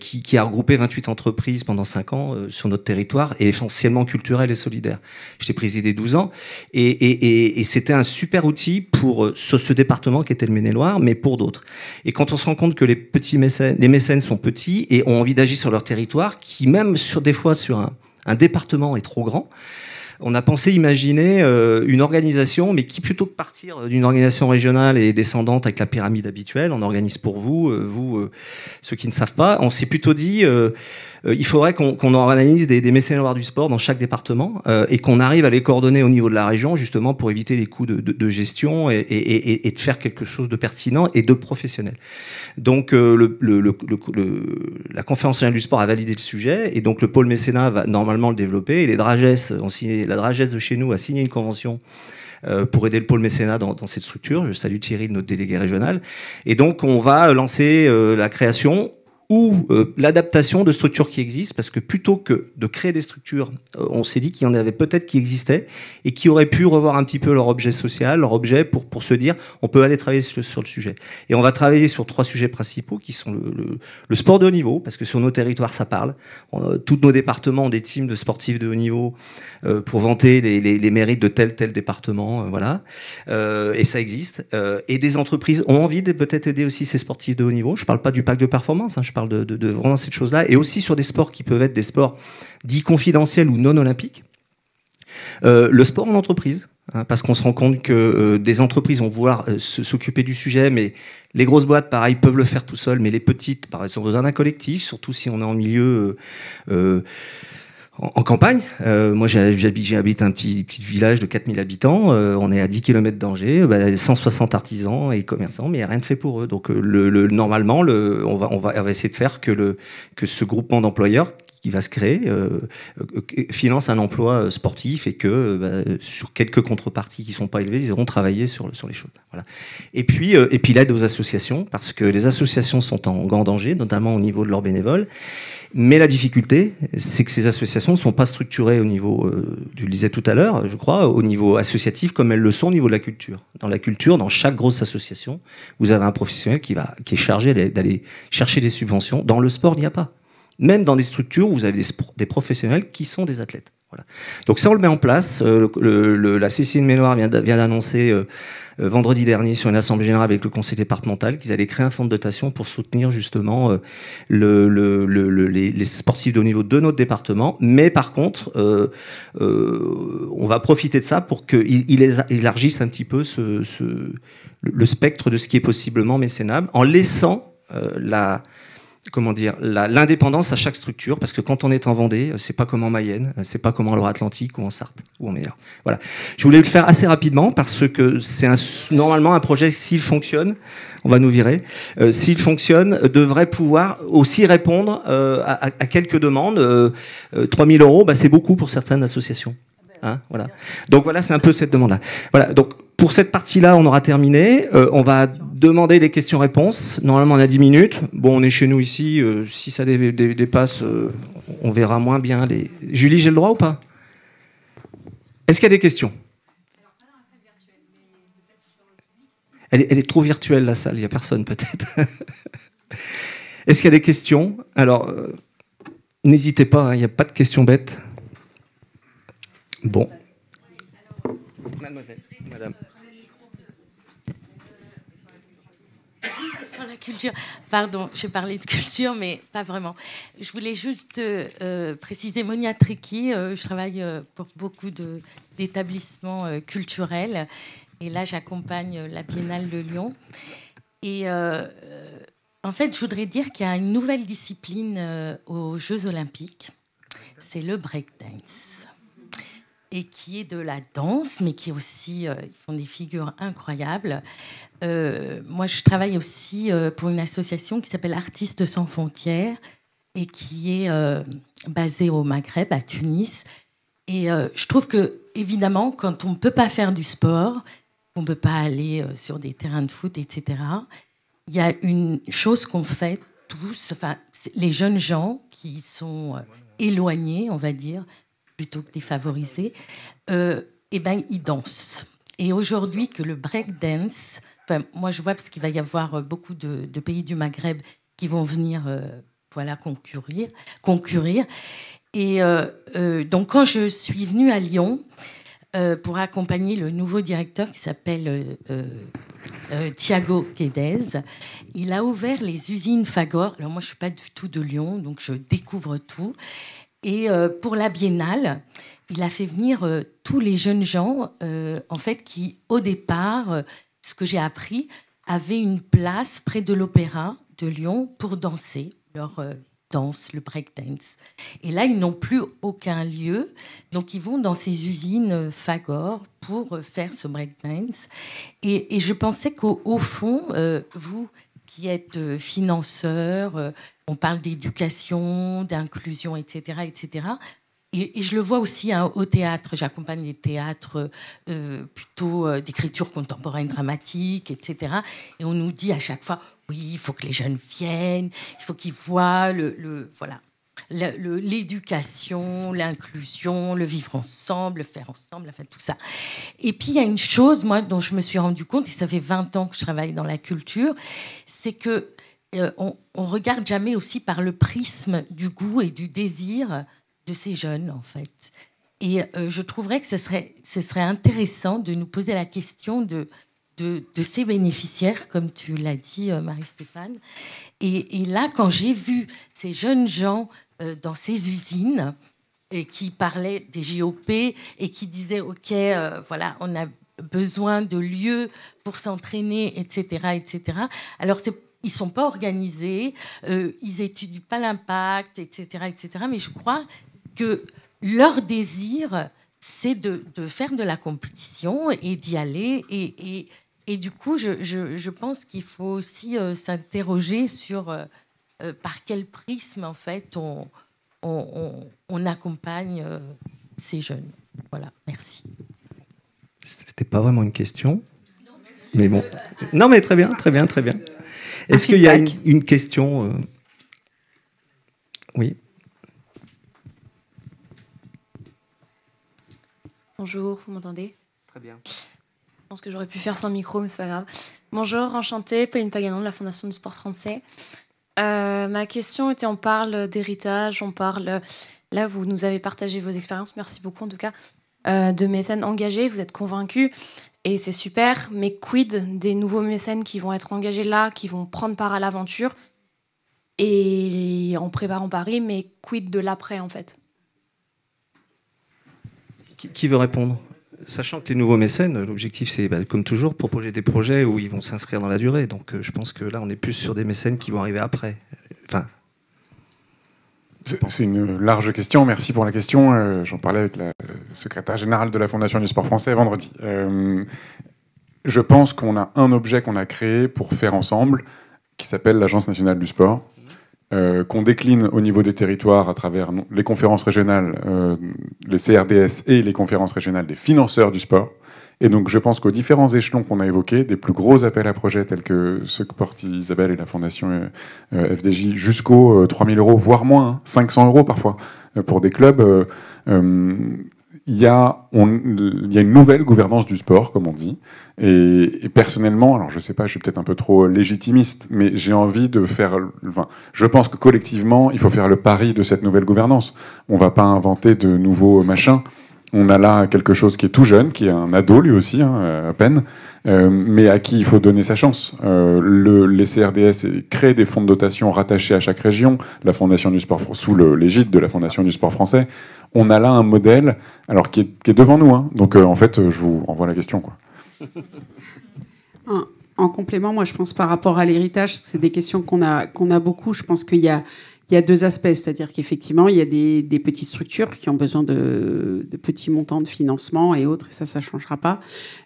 qui a regroupé 28 entreprises pendant 5 ans sur notre territoire, et essentiellement culturel et solidaire. Je l'ai présidé 12 ans, et c'était un super outil pour ce département qui était le Maine-et-Loire, mais pour d'autres. Et quand on se rend compte que les mécènes sont petits et ont envie d'agir sur leur territoire, qui même des fois sur un département est trop grand, on a pensé imaginer une organisation, mais qui, plutôt que partir d'une organisation régionale et descendante avec la pyramide habituelle, on organise pour vous, ceux qui ne savent pas, on s'est plutôt dit il faudrait qu'on organise des mécénats du sport dans chaque département, et qu'on arrive à les coordonner au niveau de la région, justement pour éviter les coûts de gestion et de faire quelque chose de pertinent et de professionnel. Donc la conférence nationale du sport a validé le sujet, et donc le pôle mécénat va normalement le développer, et la Dragesse de chez nous a signé une convention pour aider le pôle mécénat dans cette structure. Je salue Thierry, notre délégué régional. Et donc, on va lancer la création ou l'adaptation de structures qui existent, parce que plutôt que de créer des structures, on s'est dit qu'il y en avait peut-être qui existaient et qui auraient pu revoir un petit peu leur objet social, leur objet pour se dire on peut aller travailler sur le sujet. Et on va travailler sur 3 sujets principaux qui sont le sport de haut niveau, parce que sur nos territoires ça parle. Tous nos départements ont des teams de sportifs de haut niveau pour vanter les mérites de tel département, voilà. Et ça existe. Et des entreprises ont envie de peut-être aider aussi ces sportifs de haut niveau. Je parle pas du pacte de performance, hein, je parle de vraiment cette chose-là, et aussi sur des sports qui peuvent être des sports dits confidentiels ou non olympiques. Le sport en entreprise, hein, parce qu'on se rend compte que des entreprises vont vouloir s'occuper du sujet, mais les grosses boîtes, pareil, peuvent le faire tout seuls, mais les petites, pareil, ont besoin d'un collectif, surtout si on est en milieu en campagne. Moi, j'habite un petit village de 4000 habitants. On est à 10 km d'Angers, 160 artisans et commerçants, mais il n'y a rien de fait pour eux. Donc, normalement, on va essayer de faire que ce groupement d'employeurs qui va se créer finance un emploi sportif, et que sur quelques contreparties qui ne sont pas élevées, ils auront travaillé sur les choses. Voilà. Et puis l'aide aux associations, parce que les associations sont en grand danger, notamment au niveau de leurs bénévoles. Mais la difficulté, c'est que ces associations ne sont pas structurées au niveau, tu le disais tout à l'heure, je crois, au niveau associatif comme elles le sont au niveau de la culture. Dans la culture, dans chaque grosse association, vous avez un professionnel qui est chargé d'aller chercher des subventions. Dans le sport, il n'y a pas. Même dans des structures où vous avez des professionnels qui sont des athlètes. Voilà. Donc ça, on le met en place. La CCI de Maine-et-Loire vient d'annoncer vendredi dernier sur une assemblée générale avec le conseil départemental qu'ils allaient créer un fonds de dotation pour soutenir justement les sportifs de haut niveau de notre département. Mais par contre, on va profiter de ça pour qu'ils élargissent un petit peu le spectre de ce qui est possiblement mécénable, en laissant l'indépendance à chaque structure, parce que quand on est en Vendée, c'est pas comme en Mayenne, c'est pas comme en Loire-Atlantique ou en Sarthe ou en Meilleur. Voilà. Je voulais le faire assez rapidement parce que c'est normalement un projet, s'il fonctionne, on va nous virer, s'il fonctionne, devrait pouvoir aussi répondre à quelques demandes. 3 000 €, c'est beaucoup pour certaines associations. Hein, voilà. Donc voilà, c'est un peu cette demande-là. Voilà. Donc pour cette partie-là, on aura terminé. On va demander les questions-réponses. Normalement, on a 10 minutes. Bon, on est chez nous ici. Si ça dépasse, on verra moins bien. Julie, j'ai le droit ou pas? Est-ce qu'il y a des questions? Elle est trop virtuelle, la salle. Il n'y a personne, peut-être. Est-ce qu'il y a des questions? Alors, n'hésitez pas, il n'y a pas de questions bêtes. Bon. Mademoiselle, madame. Sur la culture. Pardon, j'ai parlé de culture, mais pas vraiment. Je voulais juste préciser, Monia Tricky, je travaille pour beaucoup d'établissements culturels. Et là, j'accompagne la Biennale de Lyon. Et en fait, je voudrais dire qu'il y a une nouvelle discipline aux Jeux Olympiques. C'est le breakdance. Et qui est de la danse, mais qui est aussi, ils font des figures incroyables. Moi, je travaille aussi pour une association qui s'appelle Artistes sans frontières et qui est basée au Maghreb, à Tunis. Et je trouve que, évidemment, quand on ne peut pas faire du sport, on ne peut pas aller sur des terrains de foot, etc., il y a une chose qu'on fait tous, enfin, les jeunes gens qui sont éloignés, on va dire, plutôt que défavorisés, eh ben, ils dansent. Et aujourd'hui, que le breakdance, enfin, moi je vois parce qu'il va y avoir beaucoup de pays du Maghreb qui vont venir voilà, concourir. Et donc quand je suis venue à Lyon pour accompagner le nouveau directeur qui s'appelle Thiago Guedes, il a ouvert les usines Fagor. Alors moi je ne suis pas du tout de Lyon, donc je découvre tout. Et pour la Biennale, il a fait venir tous les jeunes gens, en fait, qui, au départ, ce que j'ai appris, avaient une place près de l'Opéra de Lyon pour danser leur danse, le breakdance. Et là, ils n'ont plus aucun lieu, donc ils vont dans ces usines Fagor pour faire ce breakdance. Et je pensais qu'au fond, vous qui êtes financeur, on parle d'éducation, d'inclusion, etc., etc. Et je le vois aussi au théâtre. J'accompagne des théâtres plutôt d'écriture contemporaine dramatique, etc. Et on nous dit à chaque fois, oui, il faut que les jeunes viennent, il faut qu'ils voient l'éducation, l'inclusion, le vivre ensemble, le faire ensemble, enfin tout ça. Et puis il y a une chose, moi, dont je me suis rendu compte, et ça fait 20 ans que je travaille dans la culture, c'est que on regarde jamais aussi par le prisme du goût et du désir de ces jeunes, en fait. Et je trouverais que ce serait intéressant de nous poser la question de ces bénéficiaires, comme tu l'as dit, Marie-Stéphane. Et là, quand j'ai vu ces jeunes gens dans ces usines et qui parlaient des JOP et qui disaient, OK, voilà, on a besoin de lieux pour s'entraîner, etc., etc. Alors, ils ne sont pas organisés, ils n'étudient pas l'impact, etc., etc. Mais je crois que leur désir, c'est de faire de la compétition et d'y aller. Et du coup, je pense qu'il faut aussi s'interroger sur par quel prisme, en fait, on accompagne ces jeunes. Voilà, merci. C'était pas vraiment une question, mais bon. Non, mais très bien, très bien, très bien. Est-ce qu'il y a une question Oui. Bonjour, vous m'entendez? Très bien. Je pense que j'aurais pu faire sans micro, mais c'est pas grave. Bonjour, enchantée, Pauline Paganon de la Fondation du Sport Français. Ma question était, on parle d'héritage, on parle... Là, vous nous avez partagé vos expériences, merci beaucoup en tout cas, de mécènes engagés, vous êtes convaincus, et c'est super, mais quid des nouveaux mécènes qui vont être engagés là, qui vont prendre part à l'aventure, et en préparant Paris, mais quid de l'après en fait? Qui veut répondre? Sachant que les nouveaux mécènes, l'objectif c'est, comme toujours, proposer des projets où ils vont s'inscrire dans la durée. Donc je pense que là, on est plus sur des mécènes qui vont arriver après. Enfin, c'est une large question. Merci pour la question. J'en parlais avec la secrétaire générale de la Fondation du Sport Français vendredi. Je pense qu'on a un objet qu'on a créé pour faire ensemble, qui s'appelle l'Agence nationale du sport. Qu'on décline au niveau des territoires à travers les conférences régionales, les CRDS et les conférences régionales des financeurs du sport. Et donc je pense qu'aux différents échelons qu'on a évoqués, des plus gros appels à projets tels que ceux que portent Isabelle et la Fondation FDJ, jusqu'aux 3 000 €, voire moins, 500 € parfois, pour des clubs, il y a une nouvelle gouvernance du sport, comme on dit. Et personnellement, alors je sais pas, je suis peut-être un peu trop légitimiste, mais j'ai envie de faire... Enfin, je pense que collectivement, il faut faire le pari de cette nouvelle gouvernance. On va pas inventer de nouveaux machins. On a là quelque chose qui est tout jeune, qui est un ado lui aussi, à peine, mais à qui il faut donner sa chance. Les CRDS créent des fonds de dotation rattachés à chaque région, la Fondation du Sport, sous l'égide de la Fondation du Sport Français. On a là un modèle alors, qui est devant nous. Hein. Donc en fait, je vous renvoie la question, quoi. En complément, moi je pense par rapport à l'héritage, c'est des questions qu'on a beaucoup. Je pense qu'il y a il y a deux aspects, c'est-à-dire qu'effectivement, il y a des petites structures qui ont besoin de petits montants de financement et autres, et ça ne changera pas.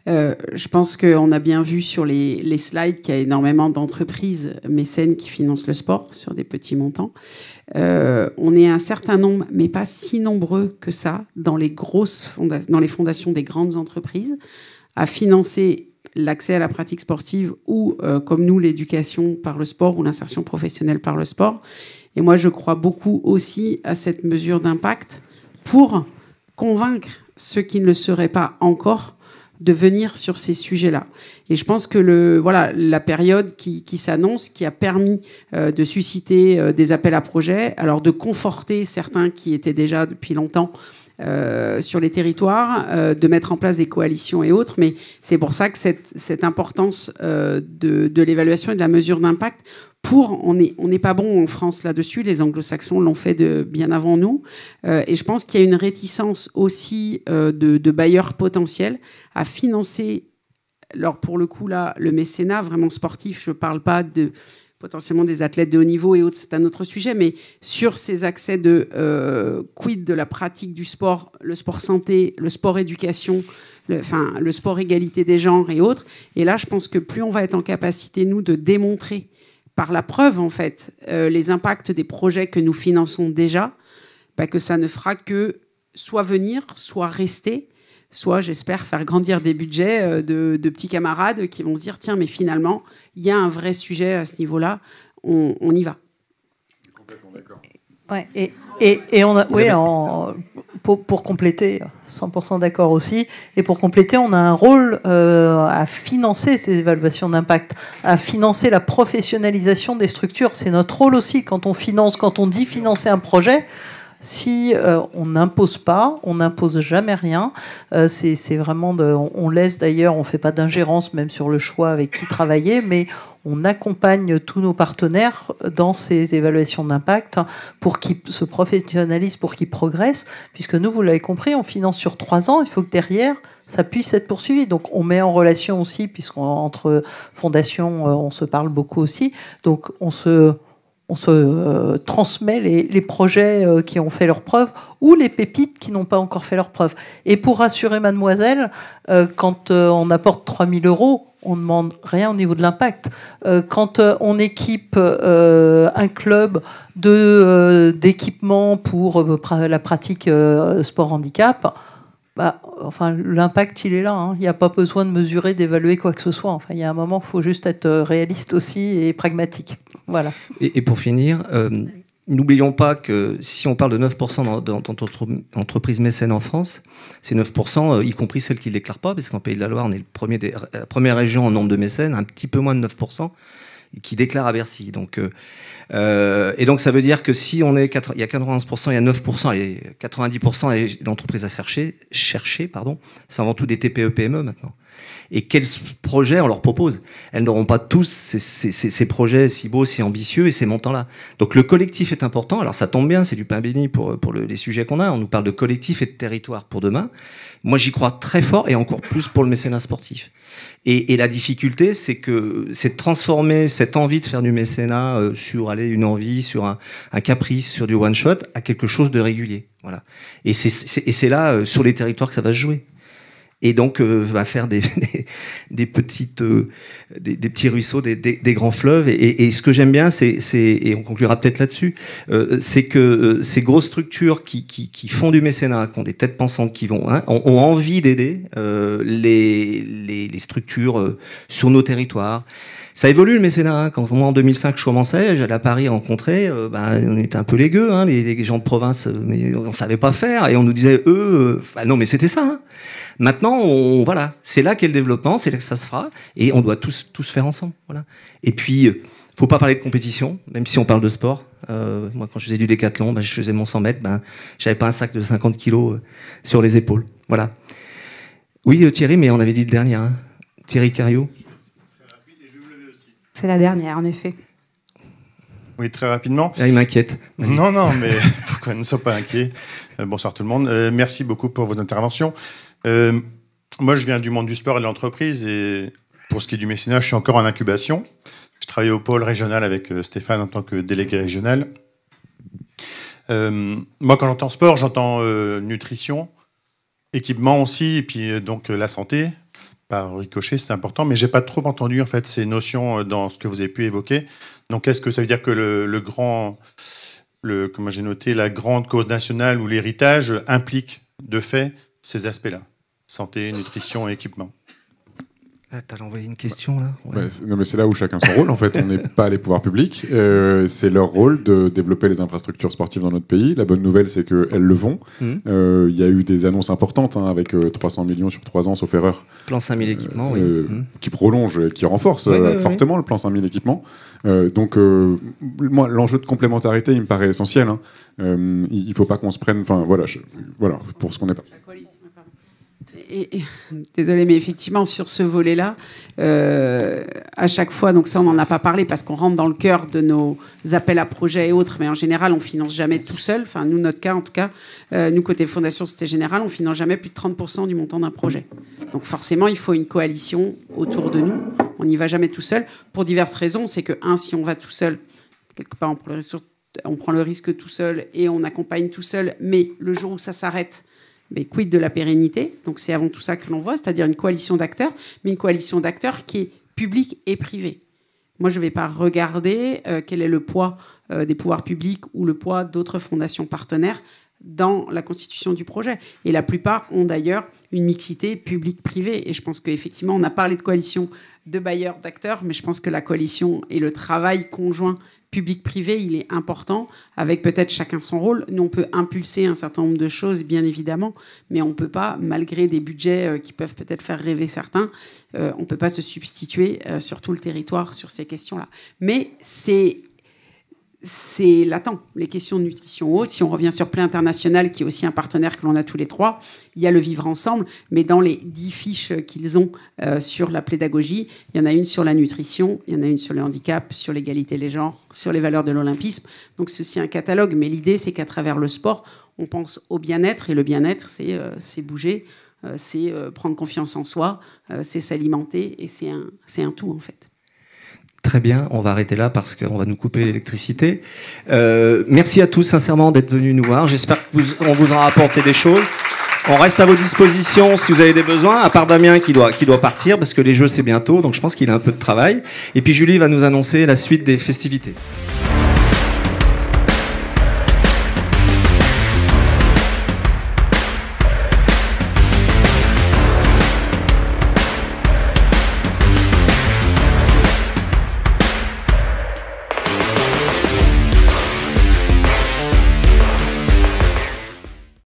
Je pense qu'on a bien vu sur les slides qu'il y a énormément d'entreprises mécènes qui financent le sport sur des petits montants. On est un certain nombre, mais pas si nombreux que ça, dans les fondations des grandes entreprises, à financer l'accès à la pratique sportive ou, comme nous, l'éducation par le sport ou l'insertion professionnelle par le sport. Et moi, je crois beaucoup aussi à cette mesure d'impact pour convaincre ceux qui ne le seraient pas encore de venir sur ces sujets-là. Et je pense que la période qui s'annonce, qui a permis de susciter des appels à projets, alors de conforter certains qui étaient déjà depuis longtemps sur les territoires, de mettre en place des coalitions et autres, mais c'est pour ça que cette importance de l'évaluation et de la mesure d'impact, on n'est pas bon en France là-dessus, les anglo-saxons l'ont fait bien avant nous, et je pense qu'il y a une réticence aussi de bailleurs potentiels à financer, alors pour le coup là, le mécénat vraiment sportif, je ne parle pas de potentiellement des athlètes de haut niveau et autres, c'est un autre sujet, mais sur ces accès de quid de la pratique du sport, le sport santé, le sport éducation, le sport égalité des genres et autres. Et là, je pense que plus on va être en capacité, nous, de démontrer par la preuve, en fait, les impacts des projets que nous finançons déjà, que ça ne fera que soit venir, soit rester, soit, j'espère, faire grandir des budgets de petits camarades qui vont se dire, tiens, mais finalement, il y a un vrai sujet à ce niveau-là, on y va. Complètement d'accord. Ouais, et on a, oui, pour compléter, 100% d'accord aussi, et pour compléter, on a un rôle à financer ces évaluations d'impact, à financer la professionnalisation des structures. C'est notre rôle aussi quand on dit financer un projet. Si on n'impose pas, on n'impose jamais rien. C'est vraiment on laisse d'ailleurs, on fait pas d'ingérence même sur le choix avec qui travailler, mais on accompagne tous nos partenaires dans ces évaluations d'impact pour qu'ils se professionnalisent, pour qu'ils progressent, puisque nous, vous l'avez compris, on finance sur 3 ans. Il faut que derrière, ça puisse être poursuivi. Donc, on met en relation aussi, puisqu'entre fondations, on se parle beaucoup aussi. Donc, on se transmet les projets qui ont fait leurs preuves ou les pépites qui n'ont pas encore fait leurs preuves. Et pour rassurer mademoiselle, quand on apporte 3 000 €, on ne demande rien au niveau de l'impact. Quand on équipe un club d'équipement pour la pratique sport handicap, l'impact, il est là. Hein. Il n'y a pas besoin de mesurer, d'évaluer quoi que ce soit. Enfin, il y a un moment, il faut juste être réaliste aussi et pragmatique. Voilà. Et pour finir, n'oublions pas que si on parle de 9% dans entreprises mécènes en France, c'est 9%, y compris celles qui ne déclarent pas, parce qu'en Pays de la Loire, on est la première région en nombre de mécènes, un petit peu moins de 9%, qui déclarent à Bercy. Et donc ça veut dire que si il y a 91%, il y a 9%, et 90% d'entreprises à chercher, c'est avant tout des TPE-PME maintenant. Et quels projets on leur propose? Elles n'auront pas tous ces projets si beaux, si ambitieux et ces montants-là. Donc le collectif est important. Alors ça tombe bien, c'est du pain béni pour les sujets qu'on a. On nous parle de collectif et de territoire pour demain. Moi, j'y crois très fort et encore plus pour le mécénat sportif. Et la difficulté, c'est de transformer cette envie de faire du mécénat sur une envie, sur un caprice, sur du one-shot, à quelque chose de régulier. Voilà. Et c'est là, sur les territoires, que ça va se jouer. Et donc, va faire des petits ruisseaux, des grands fleuves. Et ce que j'aime bien, et on conclura peut-être là-dessus, c'est que ces grosses structures qui font du mécénat, qui ont des têtes pensantes, qui ont envie d'aider les structures sur nos territoires. Ça évolue le mécénat. Hein. Quand moi en 2005 je commençais, j'allais à Paris rencontrer, on était un peu les gueux, hein, les gens de province, mais on savait pas faire et on nous disait non mais c'était ça. Hein. Maintenant c'est là qu'est le développement, c'est là que ça se fera et on doit tous faire ensemble. Voilà. Et puis faut pas parler de compétition, même si on parle de sport. Moi quand je faisais du décathlon, je faisais mon 100 mètres, j'avais pas un sac de 50 kilos sur les épaules. Voilà. Oui Thierry, mais on avait dit le dernier. Hein. Thierry Cariou. C'est la dernière, en effet. Oui, très rapidement. Là, il m'inquiète. Non, mais pourquoi ne sois pas inquiet. Bonsoir tout le monde. Merci beaucoup pour vos interventions. Moi, je viens du monde du sport et de l'entreprise. Et pour ce qui est du mécénat, je suis encore en incubation. Je travaille au pôle régional avec Stéphane en tant que délégué régional. Moi, quand j'entends sport, j'entends nutrition, équipement aussi, et puis donc la santé. Par ricochet, c'est important, mais j'ai pas trop entendu en fait ces notions dans ce que vous avez pu évoquer. Donc, est-ce que ça veut dire que comment j'ai noté, la grande cause nationale ou l'héritage implique de fait ces aspects-là, santé, nutrition et équipement? Ah, t'as envoyé une question là. Ouais. Non, mais c'est là où chacun son rôle. En fait, on n'est pas les pouvoirs publics. C'est leur rôle de développer les infrastructures sportives dans notre pays. La bonne nouvelle, c'est qu'elles le vont. Il y a eu des annonces importantes avec 300 millions sur 3 ans, sauf erreur. Plan 5000 équipements, oui. Qui prolonge, qui renforce fortement le plan 5000 équipements. Donc, moi, l'enjeu de complémentarité, il me paraît essentiel. Il ne faut pas qu'on se prenne. Enfin, voilà, pour ce qu'on n'est pas. Désolée, mais effectivement, sur ce volet-là, à chaque fois, donc ça, on n'en a pas parlé parce qu'on rentre dans le cœur de nos appels à projets et autres, mais en général, on finance jamais tout seul. Enfin, nous, notre cas, en tout cas, nous, côté Fondation Société Générale, on finance jamais plus de 30% du montant d'un projet. Donc forcément, il faut une coalition autour de nous. On n'y va jamais tout seul pour diverses raisons. C'est que, si on va tout seul, quelque part, on prend le risque tout seul et on accompagne tout seul, mais le jour où ça s'arrête, mais quid de la pérennité? Donc c'est avant tout ça que l'on voit, c'est-à-dire une coalition d'acteurs, mais une coalition d'acteurs qui est publique et privée. Moi, je ne vais pas regarder quel est le poids des pouvoirs publics ou le poids d'autres fondations partenaires dans la constitution du projet. Et la plupart ont d'ailleurs une mixité publique-privée. Et je pense qu'effectivement, on a parlé de coalition de bailleurs, d'acteurs, mais je pense que la coalition et le travail conjoint public-privé, il est important, avec peut-être chacun son rôle. Nous, on peut impulser un certain nombre de choses, bien évidemment, mais on ne peut pas, malgré des budgets qui peuvent peut-être faire rêver certains, on ne peut pas se substituer sur tout le territoire sur ces questions-là. Mais c'est latent, les questions de nutrition haute. Si on revient sur Play International, qui est aussi un partenaire que l'on a tous les trois, il y a le vivre ensemble, mais dans les 10 fiches qu'ils ont sur la pédagogie, il y en a une sur la nutrition, il y en a une sur le handicap, sur l'égalité des genres, sur les valeurs de l'olympisme. Donc c'est aussi un catalogue, mais l'idée, c'est qu'à travers le sport, on pense au bien-être, et le bien-être, c'est bouger, c'est prendre confiance en soi, c'est s'alimenter, et c'est un tout, en fait. Très bien, on va arrêter là parce qu'on va nous couper l'électricité. Merci à tous sincèrement d'être venus nous voir. J'espère qu'on vous aura apporté des choses. On reste à vos dispositions si vous avez des besoins, à part Damien qui doit partir parce que les Jeux c'est bientôt, donc je pense qu'il a un peu de travail. Et puis Julie va nous annoncer la suite des festivités.